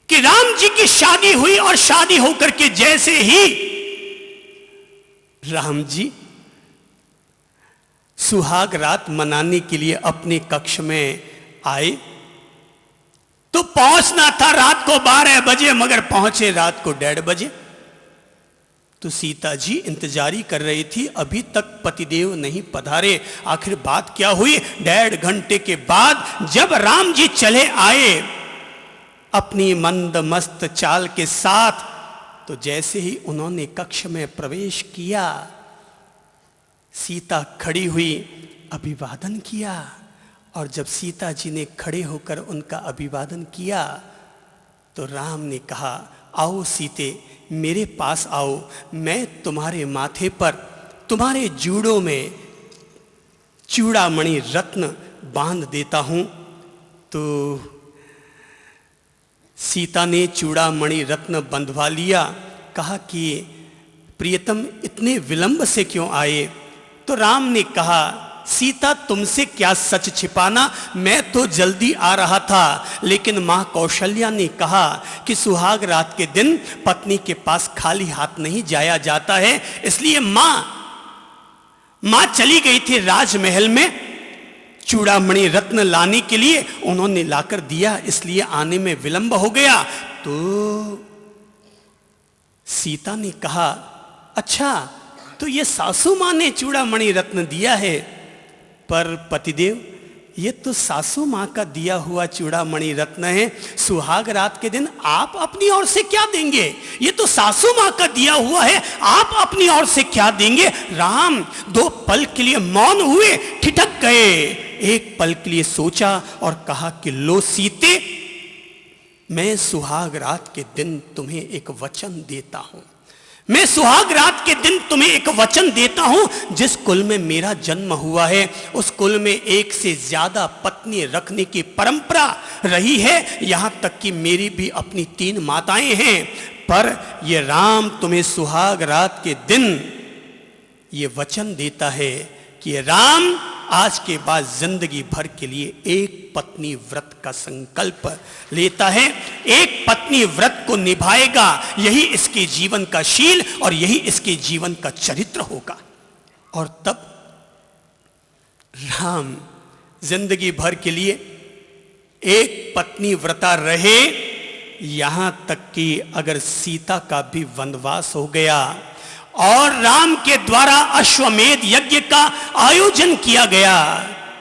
कि राम जी की शादी हुई और शादी होकर के जैसे ही राम जी सुहाग रात मनाने के लिए अपने कक्ष में आए, तो पहुंचना था रात को 12 बजे, मगर पहुंचे रात को 1:30 बजे। तो सीता जी इंतजारी कर रही थी, अभी तक पतिदेव नहीं पधारे। आखिर बात क्या हुई? 1.5 घंटे के बाद जब राम जी चले आए अपनी मंद मस्त चाल के साथ, तो जैसे ही उन्होंने कक्ष में प्रवेश किया, सीता खड़ी हुई, अभिवादन किया, और जब सीता जी ने खड़े होकर उनका अभिवादन किया तो राम ने कहा, आओ सीते, मेरे पास आओ, मैं तुम्हारे माथे पर, तुम्हारे जूड़ों में चूड़ामणि रत्न बांध देता हूं। तो सीता ने चूड़ामणि रत्न बंधवा लिया। कहा कि प्रियतम इतने विलंब से क्यों आए? तो राम ने कहा, सीता तुमसे क्या सच छिपाना, मैं तो जल्दी आ रहा था, लेकिन मां कौशल्या ने कहा कि सुहाग रात के दिन पत्नी के पास खाली हाथ नहीं जाया जाता है, इसलिए मां चली गई थी राजमहल में चूड़ामणि रत्न लाने के लिए, उन्होंने लाकर दिया, इसलिए आने में विलंब हो गया। तो सीता ने कहा, अच्छा तो ये सासू मां ने चूड़ामणि रत्न दिया है, पर पतिदेव ये तो सासू मां का दिया हुआ चूड़ामणि रत्न है, सुहाग रात के दिन आप अपनी ओर से क्या देंगे? ये तो सासू मां का दिया हुआ है, आप अपनी ओर से क्या देंगे? राम 2 पल के लिए मौन हुए, ठिठक गए, एक पल के लिए सोचा और कहा कि लो सीते, मैं सुहाग रात के दिन तुम्हें एक वचन देता हूं, मैं सुहाग रात के दिन तुम्हें एक वचन देता हूं। जिस कुल में मेरा जन्म हुआ है उस कुल में एक से ज्यादा पत्नी रखने की परंपरा रही है, यहां तक कि मेरी भी अपनी 3 माताएं हैं, पर ये राम तुम्हें सुहाग रात के दिन ये वचन देता है कि राम आज के बाद जिंदगी भर के लिए एक पत्नी व्रत का संकल्प लेता है, एक pत्नी व्रत को निभाएगा, यही इसके जीवन का शील और यही इसके जीवन का चरित्र होगा। और तब राम जिंदगी भर के लिए एक पत्नी व्रता रहे, यहां तक कि अगर सीता का भी वनवास हो गया और राम के द्वारा अश्वमेध यज्ञ का आयोजन किया गया,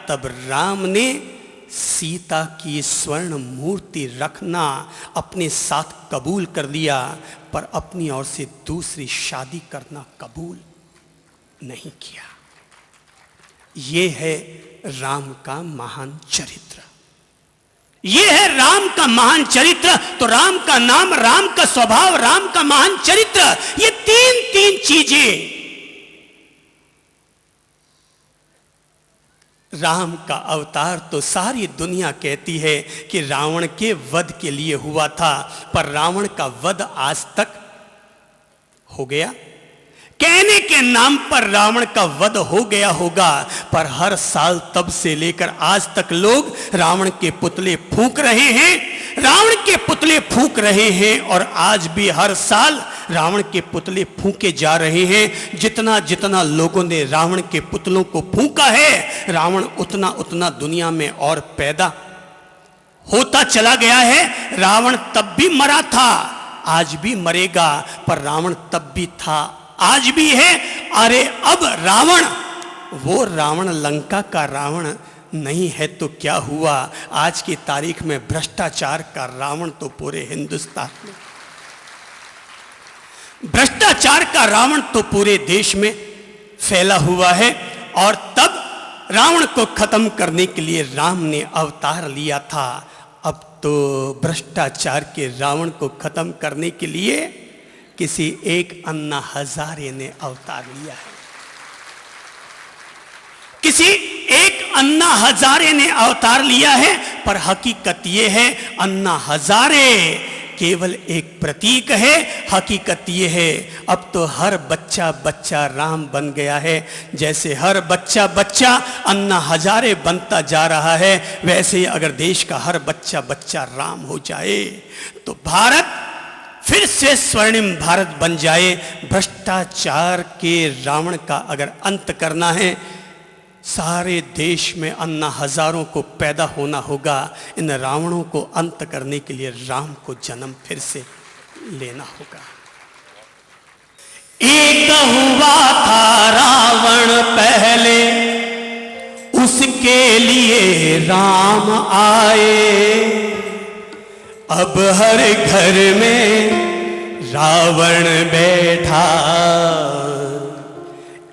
तब राम ने सीता की स्वर्ण मूर्ति रखना अपने साथ कबूल कर लिया, पर अपनी ओर से दूसरी शादी करना कबूल नहीं किया। ये है राम का महान चरित्र, ये है राम का महान चरित्र। तो राम का नाम, राम का स्वभाव, राम का महान चरित्र, ये तीन चीजें राम का अवतार तो सारी दुनिया कहती है कि रावण के वध के लिए हुआ था, पर रावण का वध आज तक हो गया? कहने के नाम पर रावण का वध हो गया होगा, पर हर साल तब से लेकर आज तक लोग रावण के पुतले फूंक रहे हैं, रावण के पुतले फूंक रहे हैं, और आज भी हर साल रावण के पुतले फूंके जा रहे हैं। जितना जितना लोगों ने रावण के पुतलों को फूंका है, रावण उतना उतना दुनिया में और पैदा होता चला गया है। रावण तब भी मरा था, आज भी मरेगा, पर रावण तब भी था, आज भी है। अरे अब रावण, वो रावण लंका का रावण नहीं है तो क्या हुआ? आज की तारीख में भ्रष्टाचार का रावण तो पूरे हिंदुस्तान में, भ्रष्टाचार का रावण तो पूरे देश में फैला हुआ है। और तब रावण को खत्म करने के लिए राम ने अवतार लिया था। अब तो भ्रष्टाचार के रावण को खत्म करने के लिए किसी एक अन्ना हजारे ने अवतार लिया है, किसी एक अन्ना हजारे ने अवतार लिया है। पर हकीकत यह है, अन्ना हजारे केवल एक प्रतीक है। हकीकत यह है, अब तो हर बच्चा बच्चा राम बन गया है। जैसे हर बच्चा बच्चा अन्ना हजारे बनता जा रहा है, वैसे ही अगर देश का हर बच्चा बच्चा राम हो जाए तो भारत फिर से स्वर्णिम भारत बन जाए। भ्रष्टाचार के रावण का अगर अंत करना है, सारे देश में अन्ना हजारों को पैदा होना होगा। इन रावणों को अंत करने के लिए राम को जन्म फिर से लेना होगा। एक हुआ था रावण पहले, उसके लिए राम आए। अब हर घर में रावण बैठा,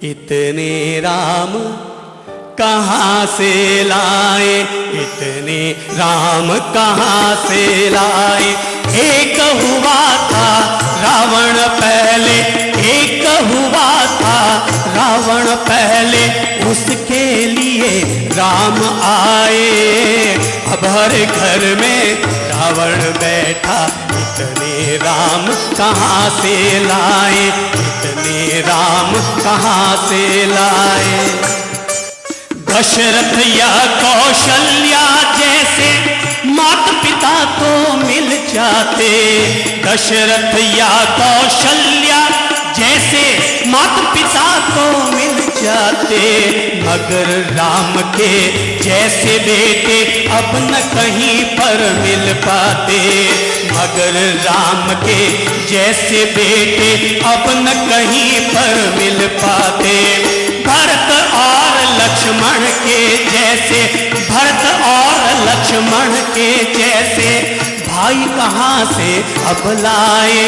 इतने राम कहां से लाए, इतने राम कहां से लाए। एक हुआ था रावण पहले, एक हुआ था रावण पहले, उसके लिए राम आए। अब हर घर में रावण बैठा, इतने राम कहां से लाए, इतने राम कहां से लाए। दशरथ या कौशल्या जैसे माता पिता तो मिल जाते, दशरथ या कौशल्या जैसे माता पिता तो मिल जाते, मगर राम के जैसे बेटे अब न कहीं पर मिल पाते, मगर राम के जैसे बेटे अब न कहीं पर मिल पाते। भरत और लक्ष्मण के जैसे, भरत और लक्ष्मण के जैसे भाई कहां से अब लाए।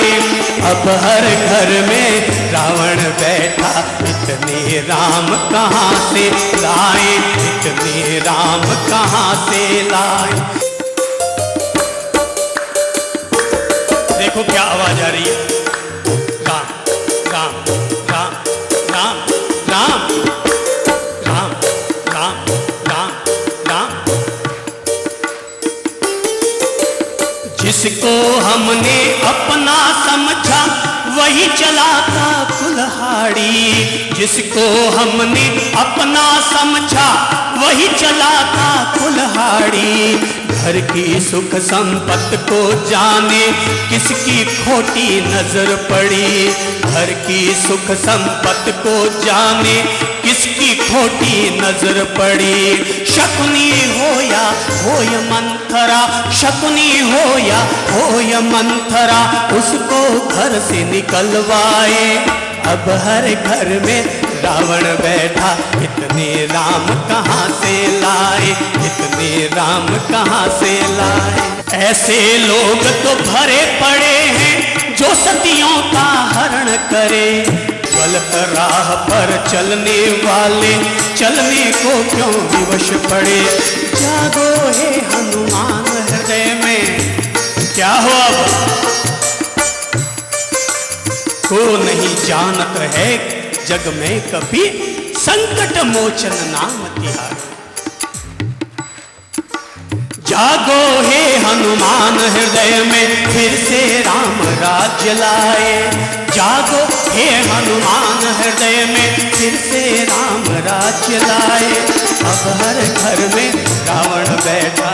अब हर घर में रावण बैठा, इतने राम कहां से लाए, इतने राम कहां से लाए। देखो क्या आवाज आ रही है, राम राम राम राम राम राम राम राम राम। जिसको हमने अपना समझा वही चलाता कुल्हाड़ी, जिसको हमने अपना समझा वही चलाता कुल्हाड़ी। घर की सुख संपत्ति को जाने किसकी खोटी नजर पड़ी, घर की सुख संपत्ति को जाने किसकी खोटी नजर पड़ी। शकुनी हो या होय मंथरा, शकुनी हो या होय मंथरा, उसको घर से निकलवाए। अब हर घर में रावण बैठा, इतने राम कहां से लाए, इतने राम कहां से लाए। ऐसे लोग तो भरे पड़े हैं जो सतियों का हरण करे, गलत राह पर चलने वाले चलने को क्यों विवश पड़े। जागो हे हनुमान हृदय में, क्या हो अब को नहीं जानत है जग में कभी, संकट मोचन नाम तिहार। जागो हे हनुमान हृदय में, फिर से राम राज्य लाए। जागो हे हनुमान हृदय में, फिर से राम राज्य लाए। अब हर घर में रावण बैठा,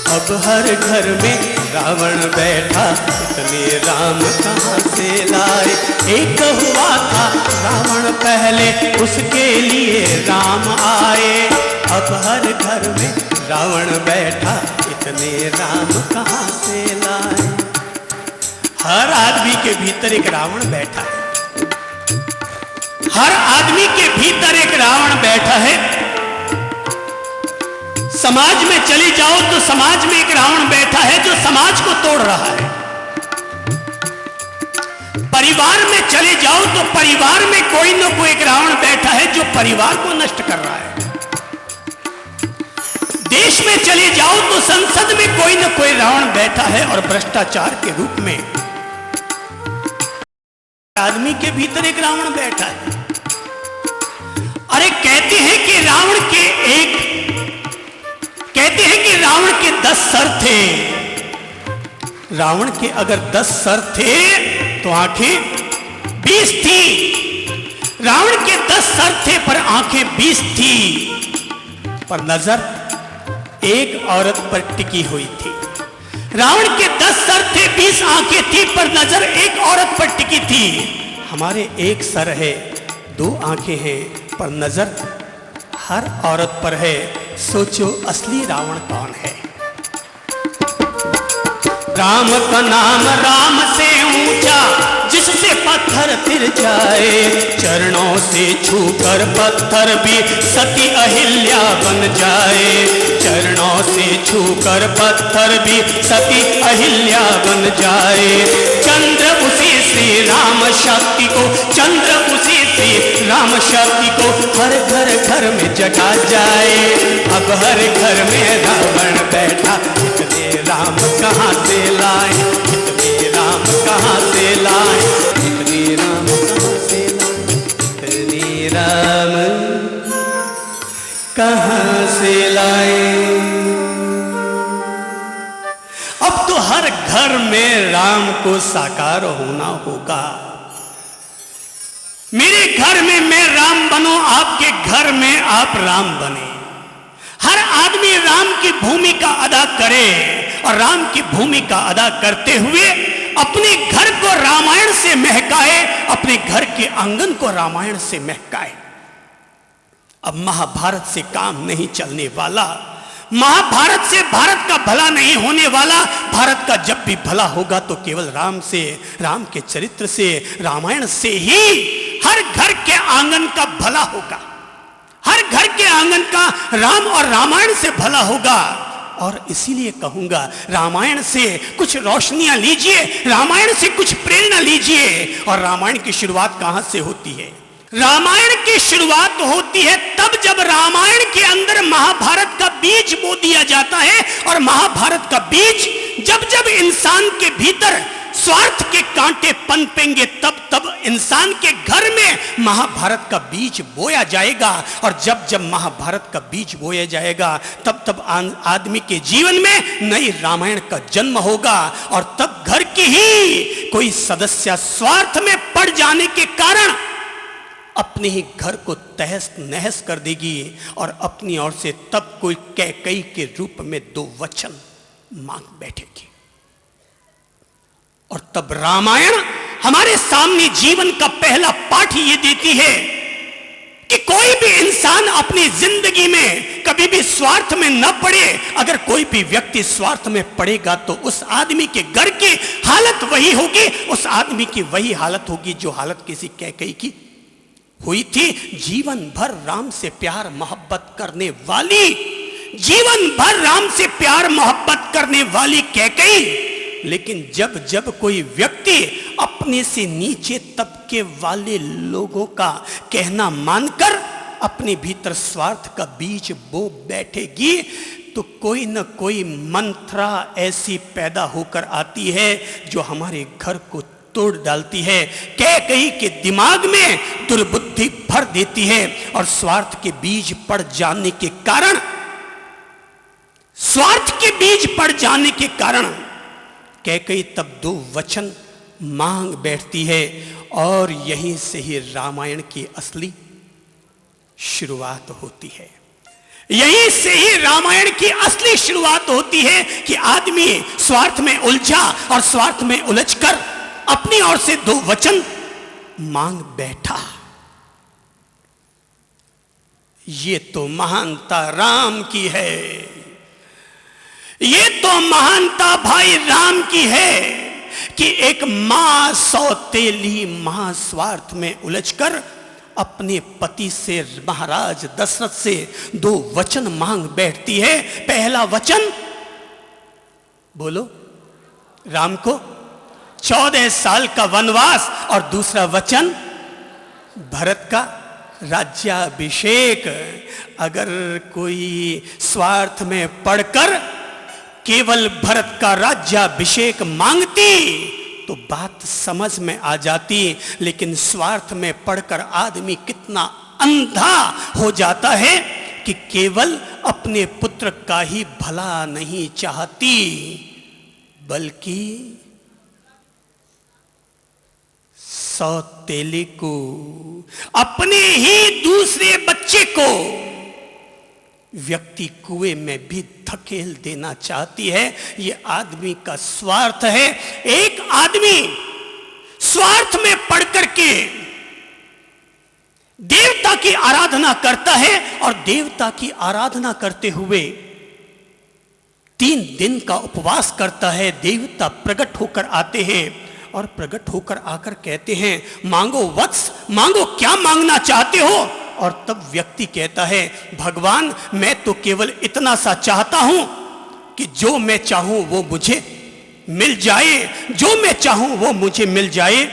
अब हर घर में रावण बैठा, इतने राम कहाँ से लाए। एक हुआ था रावण पहले, उसके लिए राम आए। अब हर घर में रावण बैठा, इतने राम कहाँ से लाए। हर आदमी के भीतर एक रावण बैठा है, हर आदमी के भीतर एक रावण बैठा है। समाज में चली जाओ तो समाज में एक रावण बैठा है जो समाज को तोड़ रहा है। परिवार में चले जाओ तो परिवार में कोई न कोई एक रावण बैठा है जो परिवार को नष्ट कर रहा है। देश में चले जाओ तो संसद में कोई न कोई रावण बैठा है और भ्रष्टाचार के रूप में आदमी के भीतर एक रावण बैठा है। अरे कहते हैं कि रावण के 10 सर थे। रावण के अगर 10 सर थे तो आंखें 20 थी। रावण के 10 सर थे पर आंखें 20 थी, पर नजर एक औरत पर टिकी हुई थी। रावण के 10 सर थे, 20 आंखें थी, पर नजर एक औरत पर टिकी थी। हमारे एक सर है, 2 आंखें हैं, पर नजर हर औरत पर है। सोचो असली रावण कौन है। राम का नाम राम से ऊंचा, जिससे पत्थर फिर जाए। चरणों से छूकर पत्थर भी सती अहिल्या बन जाए। चरणों से छूकर पत्थर भी सती अहिल्या बन जाए। चंद्र उसी श्री राम शक्ति को, चंद्र उसी श्री राम शक्ति को हर घर में जगा जाए। अब हर घर में रावण बैठा, इतने राम कहाँ से लाए, इतने राम कहाँ से लाए, इतने राम कहाँ से लाए, इतने राम कहाँ से लाए। अब तो हर घर में राम को साकार होना होगा। मेरे घर में मैं राम बनूं, आपके घर में आप राम बने। हर आदमी राम की भूमिका अदा करे और राम की भूमिका अदा करते हुए अपने घर को रामायण से महकाए, अपने घर के आंगन को रामायण से महकाए। अब महाभारत से काम नहीं चलने वाला, महाभारत से भारत का भला नहीं होने वाला। भारत का जब भी भला होगा तो केवल राम से, राम के चरित्र से, रामायण से ही हर घर के आंगन का भला होगा। हर घर के आंगन का राम और रामायण से भला होगा। और इसीलिए कहूंगा, रामायण से कुछ रोशनियां लीजिए, रामायण से कुछ प्रेरणा लीजिए। और रामायण की शुरुआत कहां से होती है? रामायण की शुरुआत होती है तब जब रामायण के अंदर महाभारत का बीज बो दिया जाता है। और महाभारत का बीज जब जब इंसान के भीतर स्वार्थ के कांटे पनपेंगे, तब तब इंसान के घर में महाभारत का बीज बोया जाएगा। और जब जब महाभारत का बीज बोया जाएगा, तब तब आदमी के जीवन में नई रामायण का जन्म होगा। और तब घर की ही कोई सदस्य स्वार्थ में पड़ जाने के कारण अपने ही घर को तहस नहस कर देगी और अपनी ओर से तब कोई कैकई के रूप में 2 वचन मांग बैठेगी। और तब रामायण हमारे सामने जीवन का पहला पाठ ये देती है कि कोई भी इंसान अपनी जिंदगी में कभी भी स्वार्थ में न पड़े। अगर कोई भी व्यक्ति स्वार्थ में पड़ेगा तो उस आदमी के घर की हालत वही होगी, उस आदमी की वही हालत होगी जो हालत किसी कैकई की हुई थी। जीवन भर राम से प्यार मोहब्बत करने वाली, जीवन भर राम से प्यार मोहब्बत करने वाली कैकई लेकिन जब जब कोई व्यक्ति अपने से नीचे तबके वाले लोगों का कहना मानकर अपने भीतर स्वार्थ का बीज बो बैठेगी तो कोई न कोई मंत्रा ऐसी पैदा होकर आती है जो हमारे घर को तोड़ डालती है, कैकेयी के दिमाग में दुर्बुद्धि भर देती है और स्वार्थ के बीज पड़ जाने के कारण कैकेयी तब 2 वचन मांग बैठती है और यहीं से ही रामायण की असली शुरुआत होती है। यहीं से ही रामायण की असली शुरुआत होती है कि आदमी स्वार्थ में उलझा और स्वार्थ में उलझकर अपनी ओर से 2 वचन मांग बैठा। ये तो महानता राम की है, ये तो महानता भाई राम की है कि एक मां सौतेली मां स्वार्थ में उलझकर अपने पति से महाराज दशरथ से 2 वचन मांग बैठती है। पहला वचन बोलो राम को 14 साल का वनवास और दूसरा वचन भरत का राज्याभिषेक। अगर कोई स्वार्थ में पड़कर केवल भरत का राज्याभिषेक मांगती तो बात समझ में आ जाती, लेकिन स्वार्थ में पड़कर आदमी कितना अंधा हो जाता है कि केवल अपने पुत्र का ही भला नहीं चाहती बल्कि सौतेले को, अपने ही दूसरे बच्चे को व्यक्ति कुएं में भी धकेल देना चाहती है। यह आदमी का स्वार्थ है। एक आदमी स्वार्थ में पड़ करके देवता की आराधना करता है और देवता की आराधना करते हुए 3 दिन का उपवास करता है। देवता प्रकट होकर आते हैं और प्रकट होकर आकर कहते हैं मांगो वत्स, मांगो, क्या मांगना चाहते हो? और तब व्यक्ति कहता है भगवान मैं तो केवल इतना सा चाहता हूं कि जो मैं चाहूं वो मुझे मिल जाए, जो मैं चाहूं वो मुझे मिल जाए।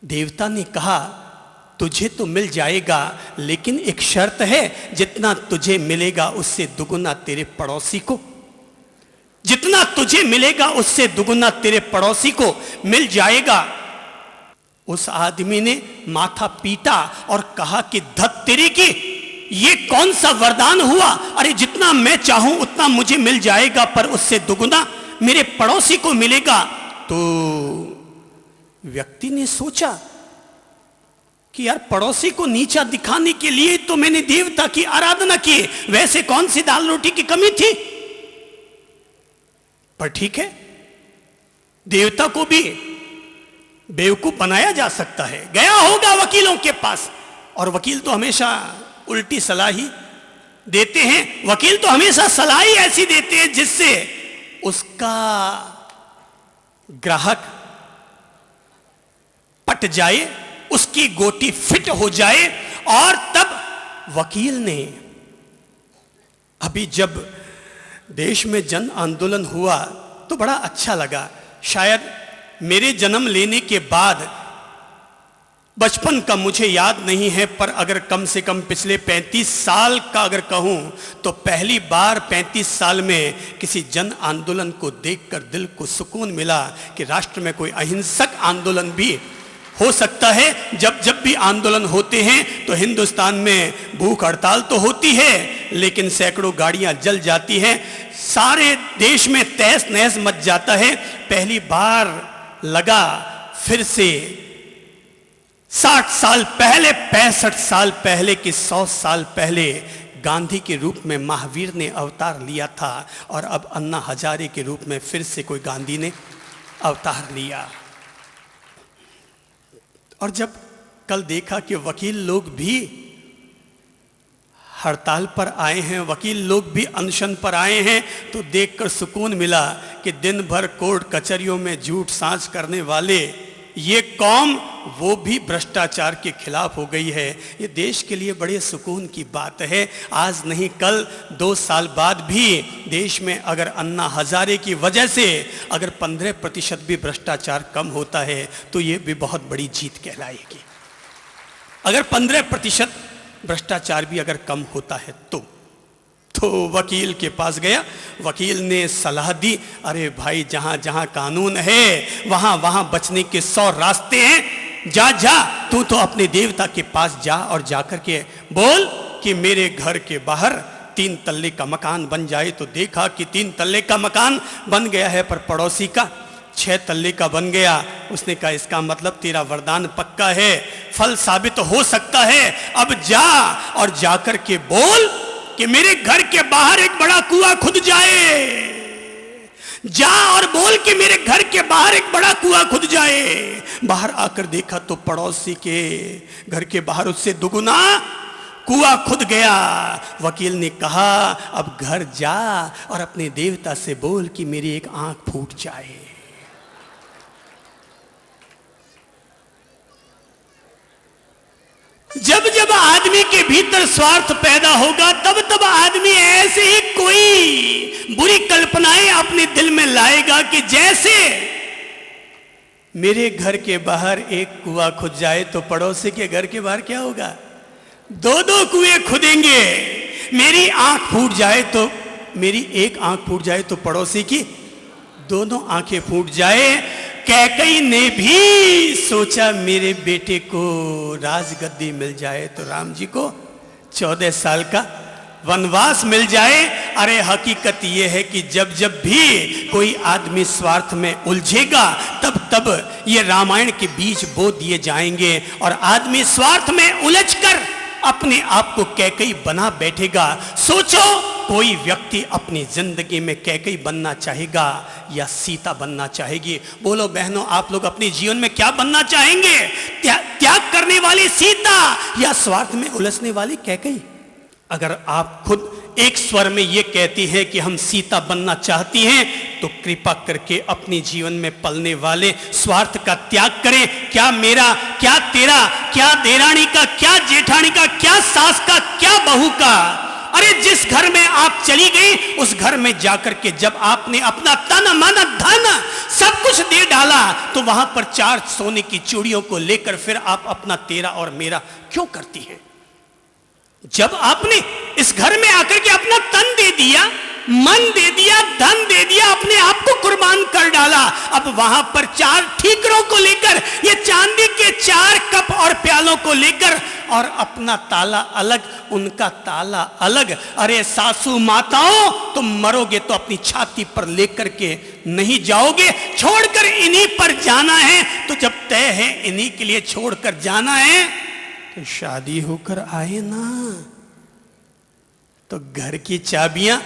देवता ने कहा तुझे तो मिल जाएगा, लेकिन एक शर्त है, जितना तुझे मिलेगा उससे दुगुना तेरे पड़ोसी को, जितना तुझे मिलेगा उससे दुगुना तेरे पड़ोसी को मिल जाएगा। उस आदमी ने माथा पीटा और कहा कि धत तेरी की, ये कौन सा वरदान हुआ? अरे जितना मैं चाहूं उतना मुझे मिल जाएगा, पर उससे दुगुना मेरे पड़ोसी को मिलेगा। तो व्यक्ति ने सोचा कि यार पड़ोसी को नीचा दिखाने के लिए तो मैंने देवता की आराधना की, वैसे कौन सी दाल रोटी की कमी थी? पर ठीक है, देवता को भी बेवकूफ बनाया जा सकता है। गया होगा वकीलों के पास, और वकील तो हमेशा उल्टी सलाह ही देते हैं। वकील तो हमेशा सलाह ही ऐसी देते हैं जिससे उसका ग्राहक पट जाए, उसकी गोटी फिट हो जाए। और तब वकील ने, अभी जब देश में जन आंदोलन हुआ तो बड़ा अच्छा लगा। शायद मेरे जन्म लेने के बाद, बचपन का मुझे याद नहीं है, पर अगर कम से कम पिछले 35 साल का अगर कहूं तो पहली बार 35 साल में किसी जन आंदोलन को देखकर दिल को सुकून मिला कि राष्ट्र में कोई अहिंसक आंदोलन भी हो सकता है। जब जब भी आंदोलन होते हैं तो हिंदुस्तान में भूख हड़ताल तो होती है, लेकिन सैकड़ों गाड़ियां जल जाती हैं, सारे देश में तहस नहस मच जाता है। पहली बार लगा फिर से 60 साल पहले, 65 साल पहले कि 100 साल पहले गांधी के रूप में महावीर ने अवतार लिया था, और अब अन्ना हजारे के रूप में फिर से कोई गांधी ने अवतार लिया। और जब कल देखा कि वकील लोग भी हड़ताल पर आए हैं, वकील लोग भी अनशन पर आए हैं, तो देखकर सुकून मिला कि दिन भर कोर्ट कचहरियों में झूठ सांच करने वाले ये कौम वो भी भ्रष्टाचार के खिलाफ हो गई है। ये देश के लिए बड़े सुकून की बात है। आज नहीं कल 2 साल बाद भी देश में अगर अन्ना हजारे की वजह से अगर 15% भी भ्रष्टाचार कम होता है तो ये भी बहुत बड़ी जीत कहलाएगी। अगर 15% भ्रष्टाचार भी अगर कम होता है तो वकील के पास गया। वकील ने सलाह दी, अरे भाई जहां जहां कानून है वहां वहां बचने के 100 रास्ते हैं। जा तू तो अपने देवता के पास जा और जाकर के बोल कि मेरे घर के बाहर 3 तल्ले का मकान बन जाए। तो देखा कि 3 तल्ले का मकान बन गया है, पर पड़ोसी का 6 तल्ले का बन गया। उसने कहा इसका मतलब तेरा वरदान पक्का है, फल साबित हो सकता है। अब जा और जाकर के बोल कि मेरे घर के बाहर एक बड़ा कुआं खुद जाए। जा और बोल कि मेरे घर के बाहर एक बड़ा कुआं खुद जाए। बाहर आकर देखा तो पड़ोसी के घर के बाहर उससे दुगुना कुआं खुद गया। वकील ने कहा अब घर जा और अपने देवता से बोल कि मेरी एक आंख फूट जाए। जब जब आदमी के भीतर स्वार्थ पैदा होगा तब तब आदमी ऐसे ही कोई बुरी कल्पनाएं अपने दिल में लाएगा कि जैसे मेरे घर के बाहर एक कुआं खुद जाए तो पड़ोसी के घर के बाहर क्या होगा? 2-2 कुएं खुदेंगे। मेरी आंख फूट जाए तो मेरी एक आंख फूट जाए तो पड़ोसी की दोनों आंखें फूट जाए। कैकई ने भी सोचा मेरे बेटे को राजगद्दी मिल जाए तो राम जी को 14 साल का वनवास मिल जाए। अरे हकीकत यह है कि जब जब भी कोई आदमी स्वार्थ में उलझेगा तब तब ये रामायण के बीज बो दिए जाएंगे और आदमी स्वार्थ में उलझकर अपने आप को कैकई बना बैठेगा। सोचो कोई व्यक्ति अपनी जिंदगी में कैकई बनना चाहेगा या सीता बनना चाहेगी? बोलो बहनों, आप लोग अपने जीवन में क्या बनना चाहेंगे? त्याग करने वाली सीता या स्वार्थ में उलझने वाली कैकई? अगर आप खुद एक स्वर में ये कहती हैं कि हम सीता बनना चाहती हैं तो कृपा करके अपने जीवन में पलने वाले स्वार्थ का त्याग करें। क्या मेरा, क्या तेरा, क्या देरानी का, क्या जेठानी का, क्या सास का, क्या बहू का। अरे जिस घर में आप चली गई उस घर में जाकर के जब आपने अपना तन मन धन सब कुछ दे डाला तो वहां पर 4 सोने की चूड़ियों को लेकर फिर आप अपना तेरा और मेरा क्यों करती हैं? जब आपने इस घर में आकर के अपना तन दे दिया, मन दे दिया, धन दे दिया, अपने आप को कुर्बान कर डाला, अब वहां पर 4 ठीकरों को लेकर, ये चांदी के 4 कप और प्यालों को लेकर और अपना ताला अलग, उनका ताला अलग। अरे सासू माताओं, तुम मरोगे तो अपनी छाती पर लेकर के नहीं जाओगे, छोड़कर इन्हीं पर जाना है। तो जब तय है इन्हीं के लिए छोड़कर जाना है तो शादी होकर आए ना, तो घर की चाबियां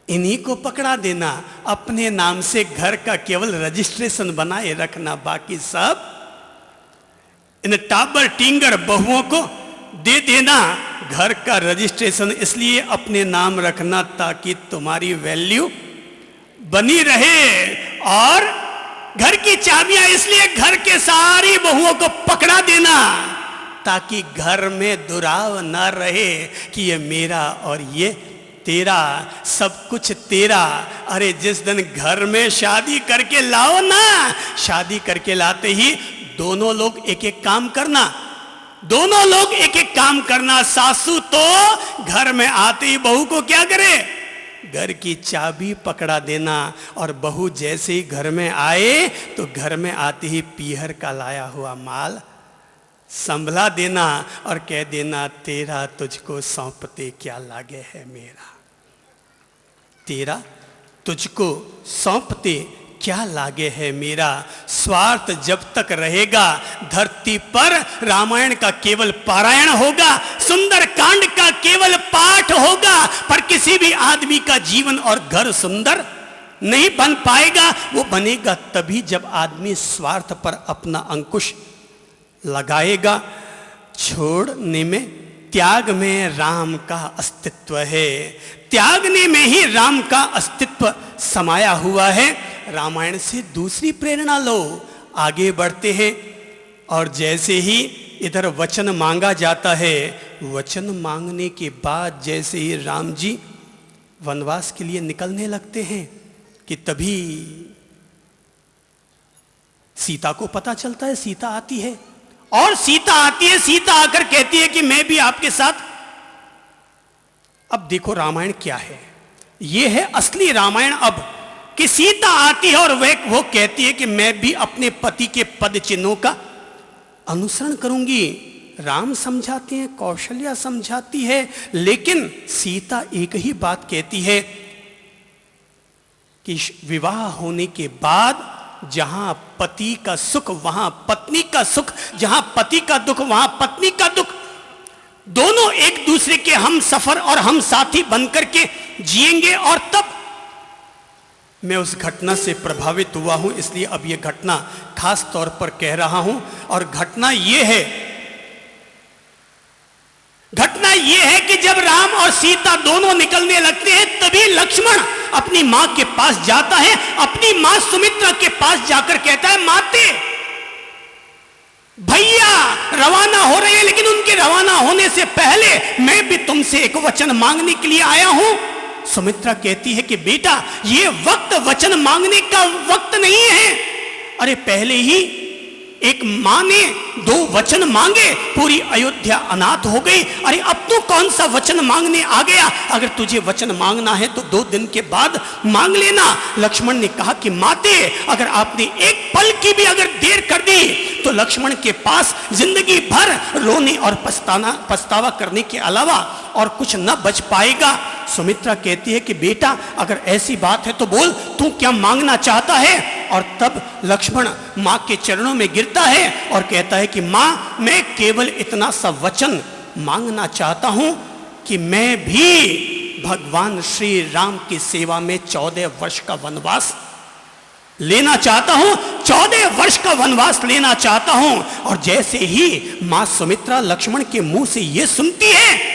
इन्हीं को पकड़ा देना, अपने नाम से घर का केवल रजिस्ट्रेशन बनाए रखना, बाकी सब इन टाबर टिंगर बहुओं को दे देना। घर का रजिस्ट्रेशन इसलिए अपने नाम रखना ताकि तुम्हारी वैल्यू बनी रहे, और घर की चाबियां इसलिए घर के सारी बहुओं को पकड़ा देना ताकि घर में दुराव ना रहे कि ये मेरा और ये तेरा, सब कुछ तेरा। अरे जिस दिन घर में शादी करके लाओ ना, शादी करके लाते ही दोनों लोग एक एक काम करना, दोनों लोग एक एक काम करना। सासू तो घर में आते ही बहू को क्या करे? घर की चाबी पकड़ा देना, और बहू जैसे ही घर में आए तो घर में आते ही पीहर का लाया हुआ माल संभला देना और कह देना तेरा तुझको सौंपते क्या लागे है मेरा, तेरा तुझको सौंपते क्या लागे है मेरा। स्वार्थ जब तक रहेगा धरती पर रामायण का केवल पारायण होगा, सुंदर कांड का केवल पाठ होगा, पर किसी भी आदमी का जीवन और घर सुंदर नहीं बन पाएगा। वो बनेगा तभी जब आदमी स्वार्थ पर अपना अंकुश लगाएगा। छोड़ने में, त्याग में राम का अस्तित्व है, त्यागने में ही राम का अस्तित्व समाया हुआ है। रामायण से दूसरी प्रेरणा लो, आगे बढ़ते हैं और जैसे ही इधर वचन मांगा जाता है, वचन मांगने के बाद जैसे ही राम जी वनवास के लिए निकलने लगते हैं कि तभी सीता को पता चलता है, सीता आती है। और सीता आती है, सीता आकर कहती है कि मैं भी आपके साथ। अब देखो रामायण क्या है, यह है असली रामायण। अब कि सीता आती है और वो कहती है कि मैं भी अपने पति के पद चिन्हों का अनुसरण करूंगी। राम समझाते हैं, कौशल्या समझाती है, लेकिन सीता एक ही बात कहती है कि विवाह होने के बाद जहां पति का सुख वहां पत्नी का सुख, जहां पति का दुख वहां पत्नी का दुख, दोनों एक दूसरे के हम सफर और हम साथी बनकर के जिएंगे। और तब मैं उस घटना से प्रभावित हुआ हूं, इसलिए अब यह घटना खास तौर पर कह रहा हूं। और घटना यह है कि जब राम और सीता दोनों निकलने लगते हैं, तभी लक्ष्मण अपनी मां के पास जाता है, अपनी मां सुमित्रा के पास जाकर कहता है, माते भैया रवाना हो रहे हैं, लेकिन उनके रवाना होने से पहले मैं भी तुमसे एक वचन मांगने के लिए आया हूं। सुमित्रा कहती है कि बेटा, ये वक्त वचन मांगने का वक्त नहीं है। अरे पहले ही एक मां ने 2 वचन मांगे, पूरी अयोध्या अनाथ हो गई। अरे अब तू कौन सा वचन मांगने आ गया? अगर तुझे वचन मांगना है तो 2 दिन के बाद मांग लेना। लक्ष्मण ने कहा कि माते, अगर आपने एक पल की भी अगर देर कर दी तो लक्ष्मण के पास जिंदगी भर रोने और पछतावा करने के अलावा और कुछ न बच पाएगा। सुमित्रा कहती है कि बेटा, अगर ऐसी बात है तो बोल, तू क्या मांगना चाहता है? और तब लक्ष्मण मां के चरणों में गिरता है और कहता है कि मां, मैं केवल इतना सा वचन मांगना चाहता हूं कि मैं भी भगवान श्री राम की सेवा में 14 वर्ष का वनवास लेना चाहता हूं, 14 वर्ष का वनवास लेना चाहता हूं। और जैसे ही मां सुमित्रा लक्ष्मण के मुंह से यह सुनती है,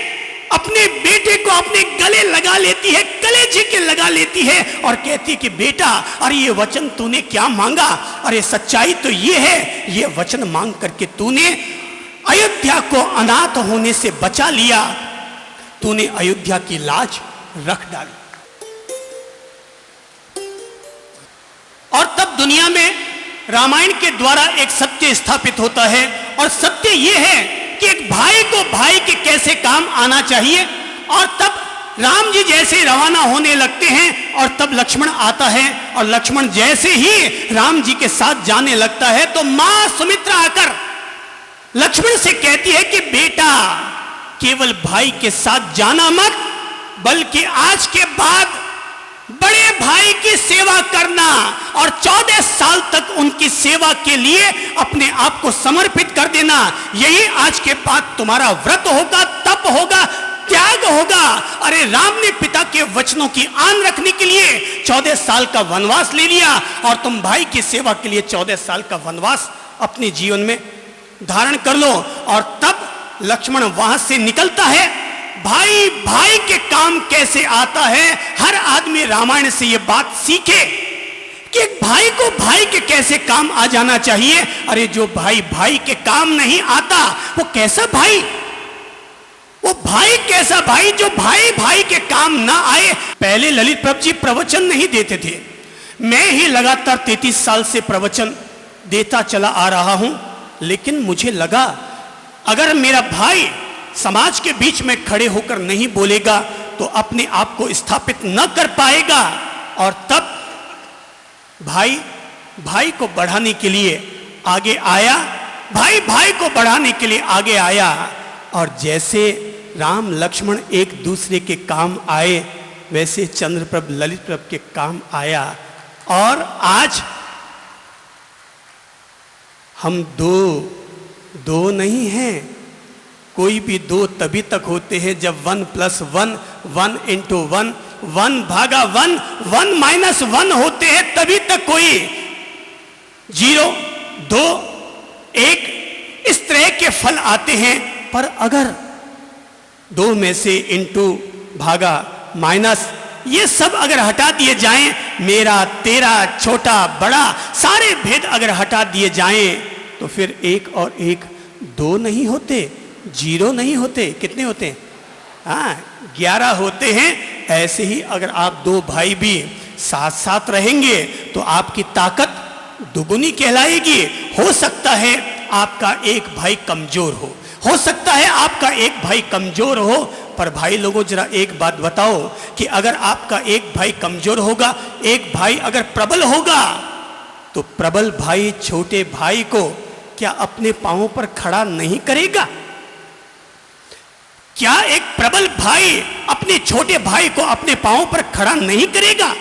अपने बेटे को अपने गले लगा लेती है, कलेजे के लगा लेती है और कहती है कि बेटा, अरे ये वचन तूने क्या मांगा? अरे सच्चाई तो ये है, ये वचन मांग करके तूने अयोध्या को अनाथ होने से बचा लिया, तूने अयोध्या की लाज रख डाली। और तब दुनिया में रामायण के द्वारा एक सत्य स्थापित होता है, और सत्य यह है कि एक भाई को भाई के कैसे काम आना चाहिए। और तब राम जी जैसे रवाना होने लगते हैं और तब लक्ष्मण आता है, और लक्ष्मण जैसे ही राम जी के साथ जाने लगता है तो मां सुमित्रा आकर लक्ष्मण से कहती है कि बेटा, केवल भाई के साथ जाना मत, बल्कि आज के बाद बड़े भाई की सेवा करना और 14 साल तक उनकी सेवा के लिए अपने आप को समर्पित कर देना। यही आज के बाद तुम्हारा व्रत होगा, तप होगा, त्याग होगा। अरे राम ने पिता के वचनों की आन रखने के लिए 14 साल का वनवास ले लिया, और तुम भाई की सेवा के लिए 14 साल का वनवास अपने जीवन में धारण कर लो। और तब लक्ष्मण वहां से निकलता है। भाई भाई के काम कैसे आता है, हर आदमी रामायण से यह बात सीखे कि भाई को भाई के कैसे काम आ जाना चाहिए। अरे जो भाई भाई के काम नहीं आता, वो कैसा भाई? वो भाई कैसा भाई जो भाई भाई के काम ना आए? पहले ललित प्रभु जी प्रवचन नहीं देते थे, मैं ही लगातार 33 साल से प्रवचन देता चला आ रहा हूं, लेकिन मुझे लगा अगर मेरा भाई समाज के बीच में खड़े होकर नहीं बोलेगा तो अपने आप को स्थापित न कर पाएगा। और तब भाई भाई को बढ़ाने के लिए आगे आया, भाई भाई को बढ़ाने के लिए आगे आया। और जैसे राम लक्ष्मण एक दूसरे के काम आए, वैसे चंद्रप्रभ ललित प्रभ के काम आया। और आज हम दो नहीं हैं, कोई भी 2 तभी तक होते हैं जब 1 + 1 1 × 1 1 भागा 1 1 - 1 होते हैं, तभी तक कोई 0 2 1 इस तरह के फल आते हैं। पर अगर 2 में से इंटू भागा माइनस ये सब अगर हटा दिए जाएं, मेरा तेरा छोटा बड़ा सारे भेद अगर हटा दिए जाएं तो फिर 1 और 1 2 नहीं होते, 0 नहीं होते, कितने होते हैं? हाँ, 11 होते हैं। ऐसे ही अगर आप 2 भाई भी साथ साथ रहेंगे तो आपकी ताकत दुगुनी कहलाएगी। हो सकता है आपका एक भाई कमजोर हो सकता है आपका एक भाई कमजोर हो, पर भाई लोगों जरा एक बात बताओ कि अगर आपका एक भाई कमजोर होगा, एक भाई अगर प्रबल होगा, तो प्रबल भाई छोटे भाई को क्या अपने पांवों पर खड़ा नहीं करेगा? क्या एक प्रबल भाई अपने छोटे भाई को अपने पांवों पर खड़ा नहीं करेगा?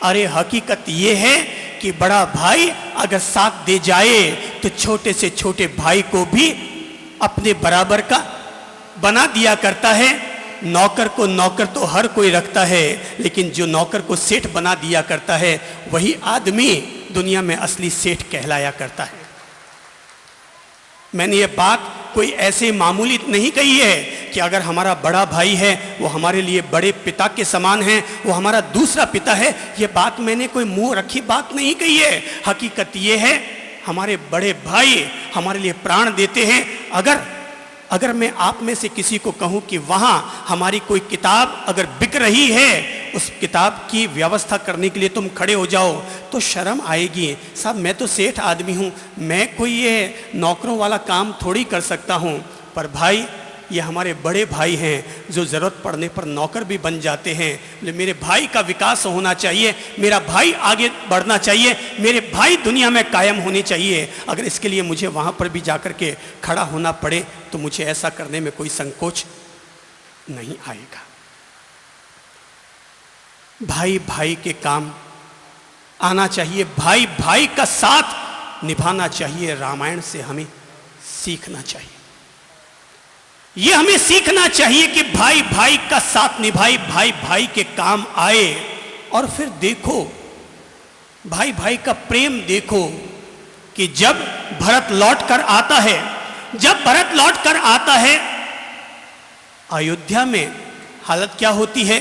अरे हकीकत यह है कि बड़ा भाई अगर साथ दे जाए तो छोटे से छोटे भाई को भी अपने बराबर का बना दिया करता है। नौकर को नौकर तो हर कोई रखता है, लेकिन जो नौकर को सेठ बना दिया करता है वही आदमी दुनिया में असली सेठ कहलाया करता है। मैंने ये बात कोई ऐसे मामूली नहीं कही है कि अगर हमारा बड़ा भाई है वो हमारे लिए बड़े पिता के समान है, वो हमारा दूसरा पिता है। ये बात मैंने कोई मुंह रखी बात नहीं कही है। हकीकत ये है हमारे बड़े भाई हमारे लिए प्राण देते हैं। अगर मैं आप में से किसी को कहूं कि वहां हमारी कोई किताब अगर बिक रही है, उस किताब की व्यवस्था करने के लिए तुम खड़े हो जाओ, तो शर्म आएगी। साहब मैं तो सेठ आदमी हूं, मैं कोई ये नौकरों वाला काम थोड़ी कर सकता हूं। पर भाई ये हमारे बड़े भाई हैं जो ज़रूरत पड़ने पर नौकर भी बन जाते हैं। मेरे भाई का विकास होना चाहिए, मेरा भाई आगे बढ़ना चाहिए, मेरे भाई दुनिया में कायम होने चाहिए। अगर इसके लिए मुझे वहाँ पर भी जाकर के खड़ा होना पड़े तो मुझे ऐसा करने में कोई संकोच नहीं आएगा। भाई भाई के काम आना चाहिए, भाई भाई का साथ निभाना चाहिए। रामायण से हमें सीखना चाहिए, ये हमें सीखना चाहिए कि भाई भाई का साथ निभाए, भाई भाई के काम आए। और फिर देखो भाई भाई का प्रेम देखो कि जब भरत लौट कर आता है, जब भरत लौट कर आता है अयोध्या में हालत क्या होती है?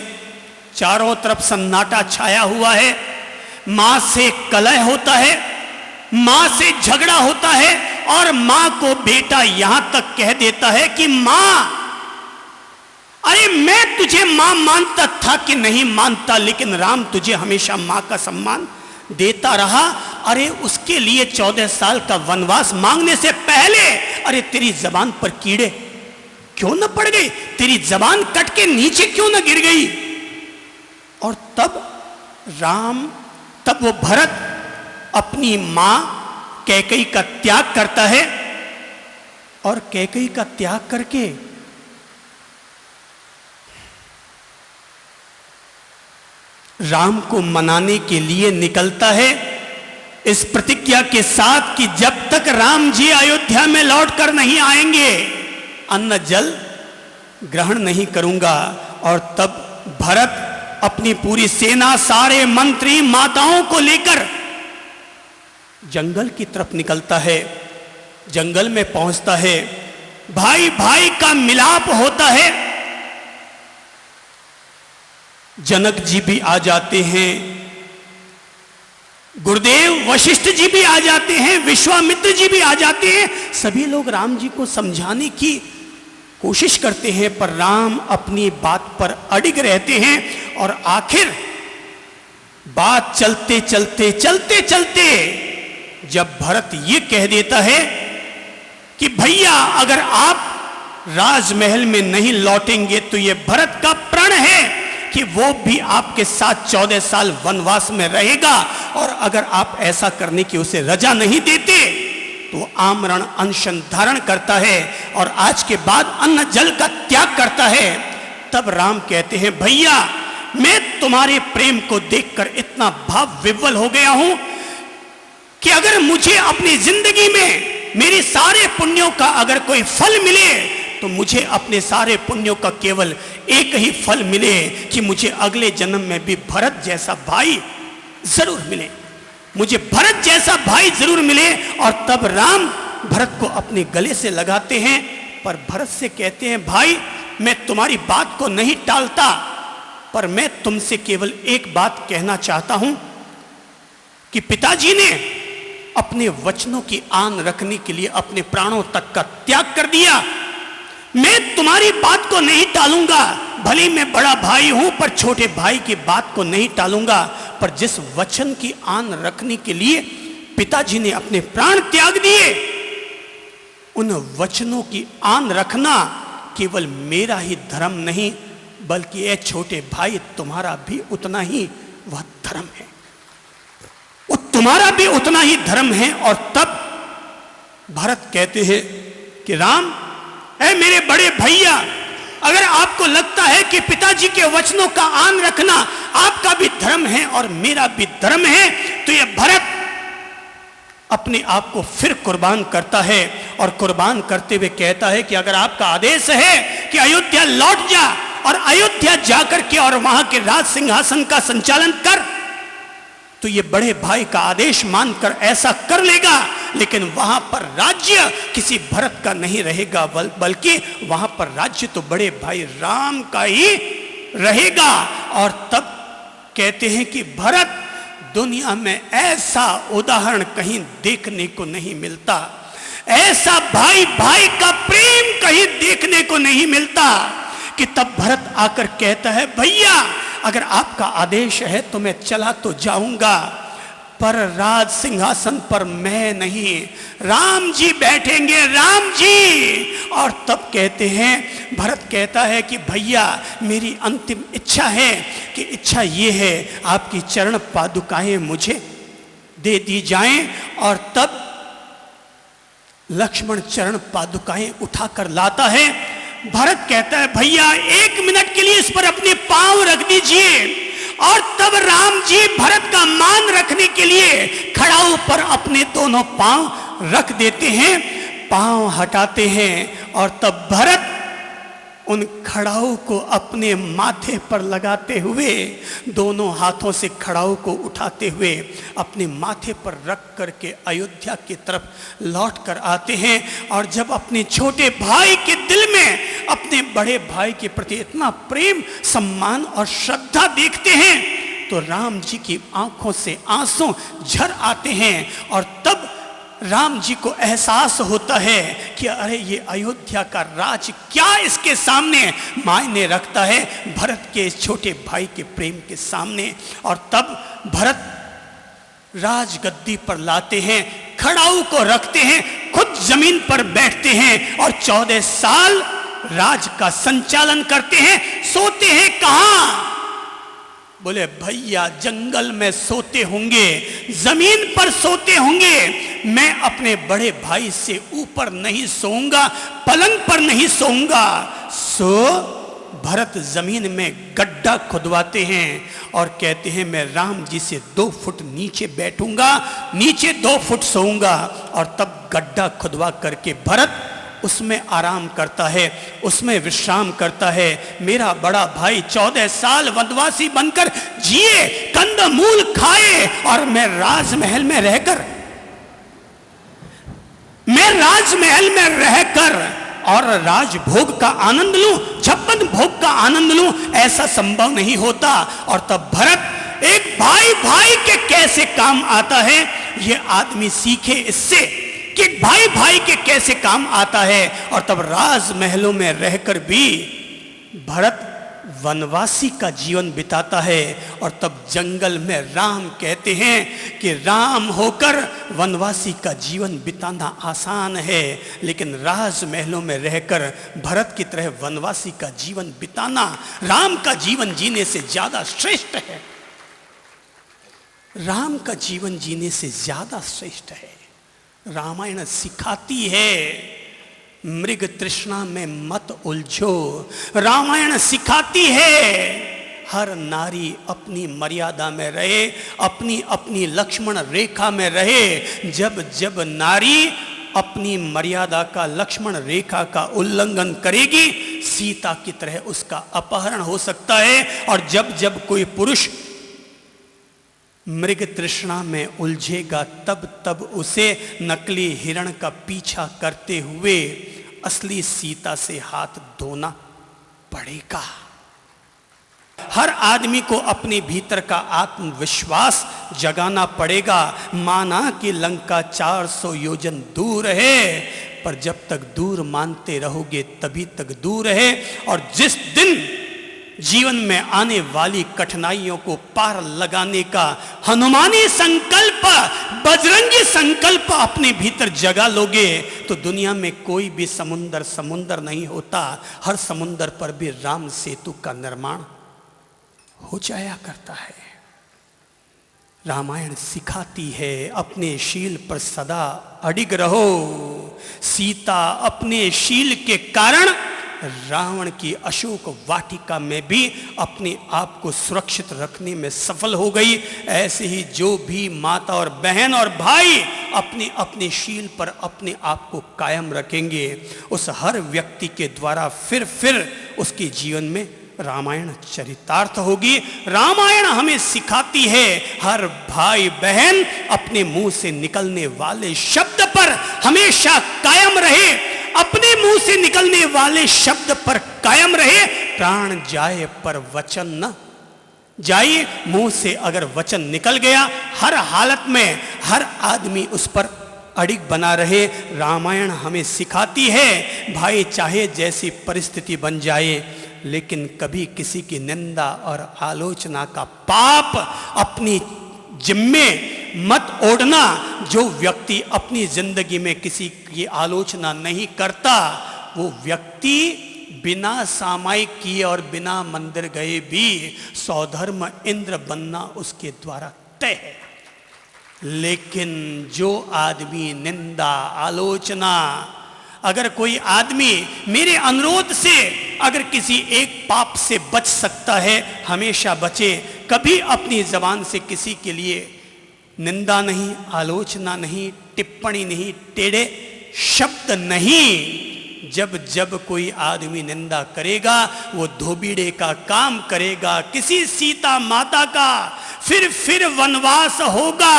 चारों तरफ सन्नाटा छाया हुआ है, मां से कलह होता है, मां से झगड़ा होता है, और मां को बेटा यहां तक कह देता है कि मां, अरे मैं तुझे मां मानता था कि नहीं मानता, लेकिन राम तुझे हमेशा मां का सम्मान देता रहा। अरे उसके लिए 14 साल का वनवास मांगने से पहले अरे तेरी जबान पर कीड़े क्यों न पड़ गई, तेरी जबान कट के नीचे क्यों न गिर गई? और तब वो भरत अपनी मां कैकेयी का त्याग करता है, और कैकेयी का त्याग करके राम को मनाने के लिए निकलता है, इस प्रतिज्ञा के साथ कि जब तक राम जी अयोध्या में लौटकर नहीं आएंगे अन्न जल ग्रहण नहीं करूंगा। और तब भरत अपनी पूरी सेना, सारे मंत्री, माताओं को लेकर जंगल की तरफ निकलता है। जंगल में पहुंचता है, भाई भाई का मिलाप होता है। जनक जी भी आ जाते हैं, गुरुदेव वशिष्ठ जी भी आ जाते हैं, विश्वामित्र जी भी आ जाते हैं। सभी लोग राम जी को समझाने की कोशिश करते हैं, पर राम अपनी बात पर अडिग रहते हैं। और आखिर बात चलते चलते चलते चलते जब भरत ये कह देता है कि भैया अगर आप राजमहल में नहीं लौटेंगे तो ये भरत का प्रण है कि वो भी आपके साथ 14 साल वनवास में रहेगा, और अगर आप ऐसा करने की उसे रजा नहीं देते तो आमरण अनशन धारण करता है और आज के बाद अन्न जल का त्याग करता है। तब राम कहते हैं भैया मैं तुम्हारे प्रेम को देखकर इतना भाव विह्वल हो गया हूं कि अगर मुझे अपनी जिंदगी में मेरे सारे पुण्यों का अगर कोई फल मिले तो मुझे अपने सारे पुण्यों का केवल एक ही फल मिले कि मुझे अगले जन्म में भी भरत जैसा भाई जरूर मिले, मुझे भरत जैसा भाई जरूर मिले। और तब राम भरत को अपने गले से लगाते हैं, पर भरत से कहते हैं भाई मैं तुम्हारी बात को नहीं टालता, पर मैं तुमसे केवल एक बात कहना चाहता हूं कि पिताजी ने अपने वचनों की आन रखने के लिए अपने प्राणों तक का त्याग कर दिया। मैं तुम्हारी बात को नहीं टालूंगा, भले मैं बड़ा भाई हूं पर छोटे भाई की बात को नहीं टालूंगा। पर जिस वचन की आन रखने के लिए पिताजी ने अपने प्राण त्याग दिए, उन वचनों की आन रखना केवल मेरा ही धर्म नहीं, बल्कि ये छोटे भाई तुम्हारा भी उतना ही वह धर्म है, वो तुम्हारा भी उतना ही धर्म है। और तब भरत कहते हैं कि राम, ऐ मेरे बड़े भैया, अगर आपको लगता है कि पिताजी के वचनों का आन रखना आपका भी धर्म है और मेरा भी धर्म है, तो यह भरत अपने आप को फिर कुर्बान करता है और कुर्बान करते हुए कहता है कि अगर आपका आदेश है कि अयोध्या लौट जा और अयोध्या जाकर के और वहां के राज सिंहासन का संचालन कर, तो ये बड़े भाई का आदेश मानकर ऐसा कर लेगा। लेकिन वहां पर राज्य किसी भरत का नहीं रहेगा, बल्कि वहां पर राज्य तो बड़े भाई राम का ही रहेगा। और तब कहते हैं कि भरत, दुनिया में ऐसा उदाहरण कहीं देखने को नहीं मिलता, ऐसा भाई भाई का प्रेम कहीं देखने को नहीं मिलता। कि तब भरत आकर कहता है, भैया अगर आपका आदेश है तो मैं चला तो जाऊंगा, पर राज सिंहासन पर मैं नहीं, राम जी बैठेंगे, राम जी। और तब कहते हैं, भरत कहता है कि भैया मेरी अंतिम इच्छा है कि इच्छा ये है आपकी चरण पादुकाएं मुझे दे दी जाएं। और तब लक्ष्मण चरण पादुकाएं उठाकर लाता है। भरत कहता है, भैया 1 मिनट के लिए इस पर अपने पांव रख दीजिए। और तब राम जी भरत का मान रखने के लिए खड़ाऊ पर अपने दोनों पांव रख देते हैं, पांव हटाते हैं। और तब भरत उन खड़ाऊ को अपने माथे पर लगाते हुए, दोनों हाथों से खड़ाऊ को उठाते हुए अपने माथे पर रख करके अयोध्या की तरफ लौट कर आते हैं। और जब अपने छोटे भाई के दिल में अपने बड़े भाई के प्रति इतना प्रेम, सम्मान और श्रद्धा देखते हैं, तो राम जी की आंखों से आंसू झर आते हैं। और तब राम जी को एहसास होता है कि अरे ये अयोध्या का राज क्या इसके सामने मायने रखता है, भरत के छोटे भाई के प्रेम के सामने। और तब भरत राजगद्दी पर लाते हैं, खड़ाऊ को रखते हैं, खुद जमीन पर बैठते हैं और 14 साल राज का संचालन करते हैं। सोते हैं कहां? बोले भैया जंगल में सोते होंगे, जमीन पर सोते होंगे, मैं अपने बड़े भाई से ऊपर नहीं सोऊंगा, पलंग पर नहीं सोऊंगा। सो भरत जमीन में गड्ढा खुदवाते हैं और कहते हैं मैं राम जी से 2 फुट नीचे बैठूंगा, नीचे 2 फुट सोऊंगा। और तब गड्ढा खुदवा करके भरत उसमें आराम करता है, उसमें विश्राम करता है। मेरा बड़ा भाई 14 साल वनवासी बनकर जिए, कंदमूल खाए, और मैं राजमहल में रहकर और राजभोग का आनंद लूं, 56 भोग का आनंद लूं, ऐसा संभव नहीं होता। और तब भरत एक भाई भाई के कैसे काम आता है, ये आदमी सीखे इससे कि भाई भाई के कैसे काम आता है। और तब राजमहलों में रहकर भी भरत वनवासी का जीवन बिताता है। और तब जंगल में राम कहते हैं कि राम होकर वनवासी का जीवन बिताना आसान है, लेकिन राजमहलों में रहकर भरत की तरह वनवासी का जीवन बिताना राम का जीवन जीने से ज्यादा श्रेष्ठ है। राम का जीवन जीने से ज्यादा श्रेष्ठ है। रामायण सिखाती है मृग तृष्णा में मत उलझो। रामायण सिखाती है हर नारी अपनी मर्यादा में रहे, अपनी अपनी लक्ष्मण रेखा में रहे। जब जब नारी अपनी मर्यादा का, लक्ष्मण रेखा का उल्लंघन करेगी, सीता की तरह उसका अपहरण हो सकता है। और जब जब कोई पुरुष मृग तृष्णा में उलझेगा, तब तब उसे नकली हिरण का पीछा करते हुए असली सीता से हाथ धोना पड़ेगा। हर आदमी को अपने भीतर का आत्मविश्वास जगाना पड़ेगा। माना कि लंका 400 योजन दूर है, पर जब तक दूर मानते रहोगे तभी तक दूर है। और जिस दिन जीवन में आने वाली कठिनाइयों को पार लगाने का हनुमानी संकल्प, बजरंगी संकल्प अपने भीतर जगा लोगे तो दुनिया में कोई भी समुंदर नहीं होता। हर समुंदर पर भी राम सेतु का निर्माण हो जाया करता है। रामायण सिखाती है अपने शील पर सदा अडिग रहो। सीता अपने शील के कारण रावण की अशोक वाटिका में भी अपने आप को सुरक्षित रखने में सफल हो गई। ऐसे ही जो भी माता और बहन और भाई अपने अपने शील पर अपने आप को कायम रखेंगे, उस हर व्यक्ति के द्वारा फिर उसके जीवन में रामायण चरितार्थ होगी। रामायण हमें सिखाती है हर भाई बहन अपने मुंह से निकलने वाले शब्द पर हमेशा कायम रहे, अपने मुंह से निकलने वाले शब्द पर कायम रहे। प्राण जाए पर वचन न जाए। मुंह से अगर वचन निकल गया, हर हालत में हर आदमी उस पर अडिग बना रहे। रामायण हमें सिखाती है भाई चाहे जैसी परिस्थिति बन जाए, लेकिन कभी किसी की निंदा और आलोचना का पाप अपनी जिम्मे मत ओढ़ना। जो व्यक्ति अपनी जिंदगी में किसी की आलोचना नहीं करता, वो व्यक्ति बिना सामायिक किए और बिना मंदिर गए भी सौधर्म इंद्र बनना उसके द्वारा तय है। लेकिन जो आदमी निंदा आलोचना, अगर कोई आदमी मेरे अनुरोध से अगर किसी एक पाप से बच सकता है, हमेशा बचे। कभी अपनी जबान से किसी के लिए निंदा नहीं, आलोचना नहीं, टिप्पणी नहीं, टेढ़े शब्द नहीं। जब कोई आदमी निंदा करेगा वो धोबीड़े का काम करेगा, किसी सीता माता का फिर वनवास होगा।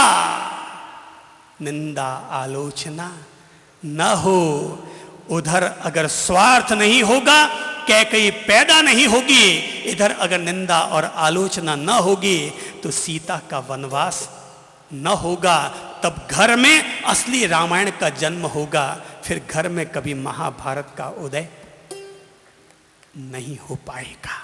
निंदा आलोचना न हो। उधर अगर स्वार्थ नहीं होगा, कैकेयी पैदा नहीं होगी, इधर अगर निंदा और आलोचना न होगी तो सीता का वनवास न होगा। तब घर में असली रामायण का जन्म होगा। फिर घर में कभी महाभारत का उदय नहीं हो पाएगा।